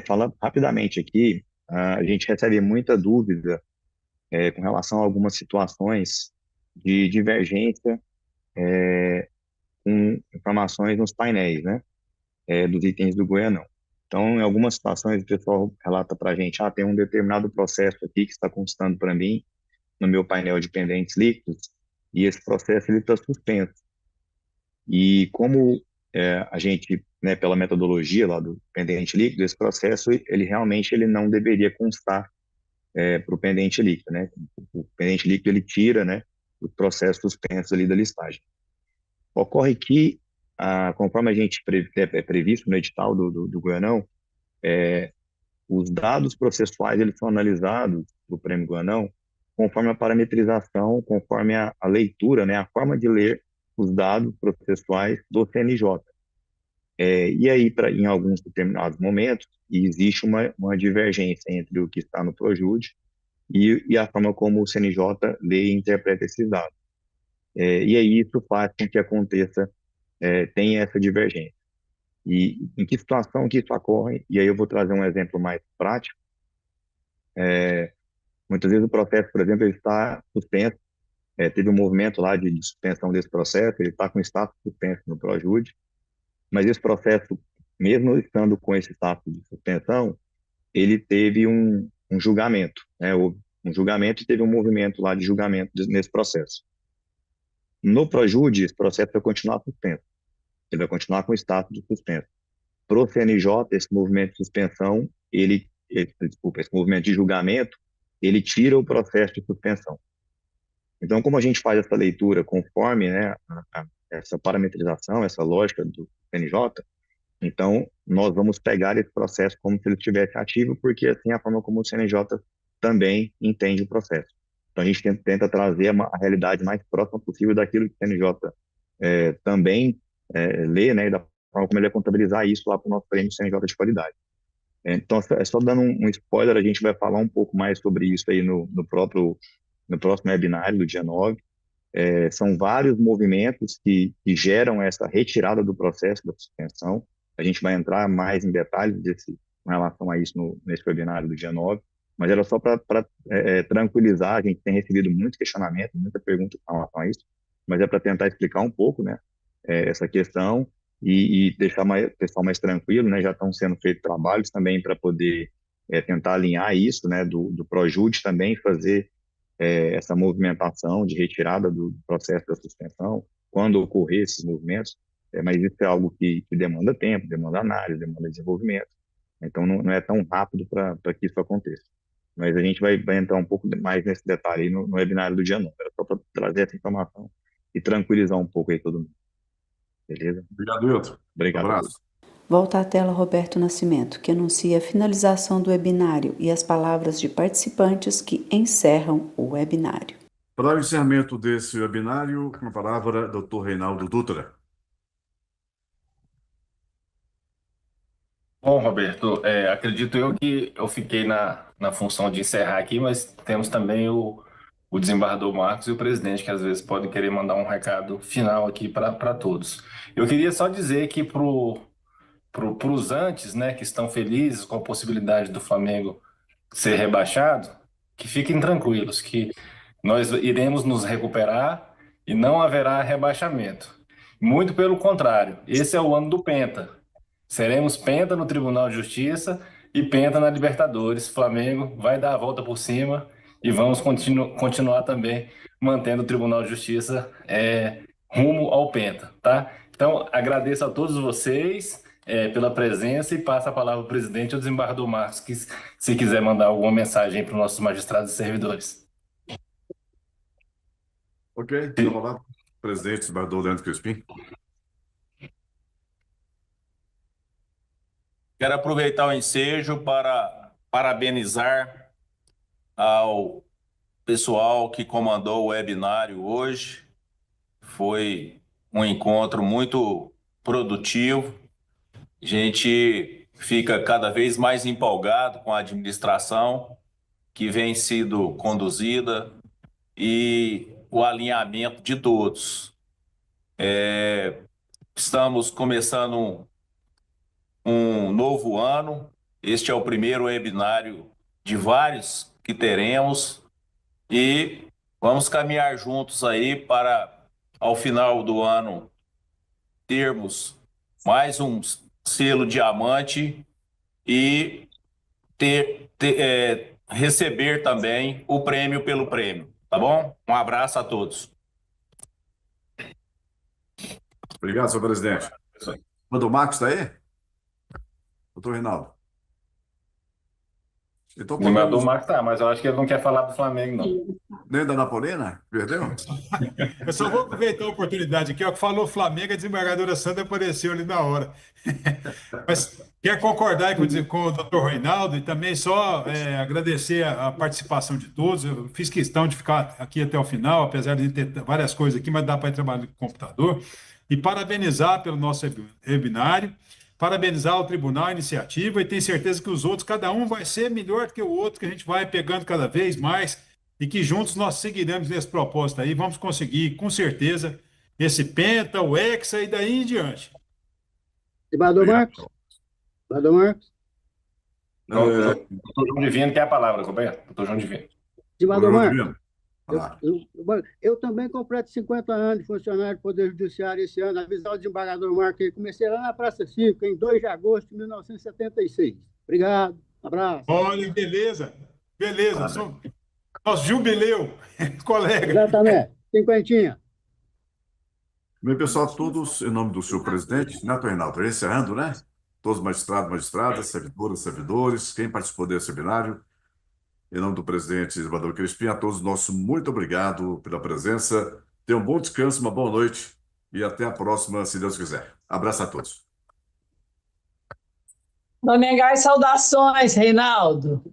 Fala rapidamente aqui, a gente recebe muita dúvida com relação a algumas situações de divergência com informações nos painéis, né, dos itens do Goianão. Então, em algumas situações, o pessoal relata para a gente, tem um determinado processo aqui que está constando para mim no meu painel de pendentes líquidos, e esse processo está suspenso. E como a gente, né, pela metodologia lá do pendente líquido, esse processo, ele realmente não deveria constar para o pendente líquido, né? O pendente líquido, ele tira, né, os processos suspensos ali da listagem. Ocorre que, conforme a gente é previsto no edital do Goianão, os dados processuais, eles são analisados do Prêmio Goianão conforme a parametrização, conforme a leitura, né, a forma de ler os dados processuais do CNJ. E aí, em alguns determinados momentos, existe uma divergência entre o que está no Projude e a forma como o CNJ lê e interpreta esses dados. E aí isso faz com que aconteça, tenha essa divergência. E em que situação que isso ocorre? E aí eu vou trazer um exemplo mais prático. Muitas vezes o processo, por exemplo, ele está suspenso, teve um movimento lá de suspensão desse processo, ele está com status suspenso no Projude, mas esse processo, mesmo estando com esse status de suspensão, ele teve um julgamento, né? Houve um julgamento e teve um movimento lá de julgamento nesse processo. No Projude, esse processo vai continuar suspenso, ele vai continuar com o status de suspenso. Para o CNJ, esse movimento de suspensão, esse movimento de julgamento, ele tira o processo de suspensão. Então, como a gente faz essa leitura conforme, né, essa parametrização, essa lógica do CNJ, então nós vamos pegar esse processo como se ele estivesse ativo, porque assim é a forma como o CNJ também entende o processo. Então a gente tenta trazer a realidade mais próxima possível daquilo que o CNJ também lê, né, e da forma como ele vai contabilizar isso lá para o nosso prêmio CNJ de qualidade. Então, só dando um spoiler, a gente vai falar um pouco mais sobre isso aí no próximo webinário do dia 9. São vários movimentos que geram essa retirada do processo da suspensão. A gente vai entrar mais em detalhes com relação a isso nesse webinário do dia 9, mas era só para tranquilizar. A gente tem recebido muito questionamento, muita pergunta com relação a isso, mas é para tentar explicar um pouco, né, essa questão e deixar o pessoal mais tranquilo, né. Já estão sendo feitos trabalhos também para poder tentar alinhar isso, né, do Projude também fazer essa movimentação de retirada do processo da suspensão, quando ocorrer esses movimentos, mas isso é algo que demanda tempo, demanda análise, demanda desenvolvimento, então não é tão rápido para que isso aconteça. Mas a gente vai entrar um pouco mais nesse detalhe aí no webinário do dia 9, era só para trazer essa informação e tranquilizar um pouco aí todo mundo. Beleza? Obrigado, Hilton. Obrigado. Um abraço. Volta à tela Roberto Nascimento, que anuncia a finalização do webinário e as palavras de participantes que encerram o webinário. Para o encerramento desse webinário, com a palavra, Dr. Reinaldo Dutra. Bom, Roberto, acredito eu que eu fiquei na função de encerrar aqui, mas temos também o desembargador Marcos e o presidente, que às vezes podem querer mandar um recado final aqui para todos. Eu queria só dizer que para os antes, né, que estão felizes com a possibilidade do Flamengo ser rebaixado, que fiquem tranquilos, que nós iremos nos recuperar e não haverá rebaixamento. Muito pelo contrário, esse é o ano do Penta. Seremos Penta no Tribunal de Justiça e Penta na Libertadores. Flamengo vai dar a volta por cima e vamos continuar também mantendo o Tribunal de Justiça rumo ao Penta, tá? Então, agradeço a todos vocês pela presença e passo a palavra ao presidente e ao desembargador Marcos, que se quiser mandar alguma mensagem para os nossos magistrados e servidores. Ok, vamos lá. Presidente, desembargador Leandro Crispim. Quero aproveitar o ensejo para parabenizar ao pessoal que comandou o webinário hoje. Foi um encontro muito produtivo. A gente fica cada vez mais empolgado com a administração que vem sido conduzida e o alinhamento de todos. Estamos começando um novo ano. Este é o primeiro webinário de vários que teremos e vamos caminhar juntos aí para, ao final do ano, termos mais um selo diamante e receber também o prêmio pelo prêmio, tá bom? Um abraço a todos. Obrigado, senhor presidente. O do Marcos está aí? Doutor Reinaldo. Então, O animador Marcos tá, mas eu acho que ele não quer falar do Flamengo, não. Nem da Napolina? Perdeu? Eu só vou aproveitar a oportunidade aqui, ó, que falou Flamengo, a desembargadora Sandra apareceu ali na hora. Mas quer concordar aí com o doutor Reinaldo e também só agradecer a participação de todos. Eu fiz questão de ficar aqui até o final, apesar de ter várias coisas aqui, mas dá para ir trabalhando com o computador. E parabenizar pelo nosso webinário, parabenizar o Tribunal, a iniciativa, e tenho certeza que os outros, cada um vai ser melhor do que o outro, que a gente vai pegando cada vez mais e que juntos nós seguiremos nesse propósito aí, vamos conseguir, com certeza, esse Penta, o Hexa e daí em diante. Desembargador Marcos? Desembargador Marcos? Doutor João Divino tem a palavra, companheiro. Doutor João Divino. Desembargador Marcos? Eu também completo 50 anos de funcionário do Poder Judiciário esse ano, avisar o desembargador Marcos, que comecei lá na Praça Cívica, em 2 de agosto de 1976. Obrigado, abraço. Olha, beleza, beleza. Nosso jubileu, colega. Exatamente, cinquentinha. Bem, pessoal, todos, em nome do senhor presidente, né, doutor Reinaldo? Encerrando, né? Todos magistrados, magistradas, servidoras, servidores, quem participou desse seminário, em nome do presidente Isadora Crispim, a todos nosso muito obrigado pela presença. Tenham um bom descanso, uma boa noite e até a próxima, se Deus quiser. Abraço a todos. Domingai, saudações, Reinaldo.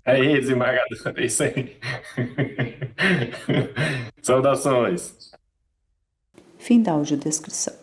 Aí, desembargador, é isso aí. Saudações. Fim da audiodescrição.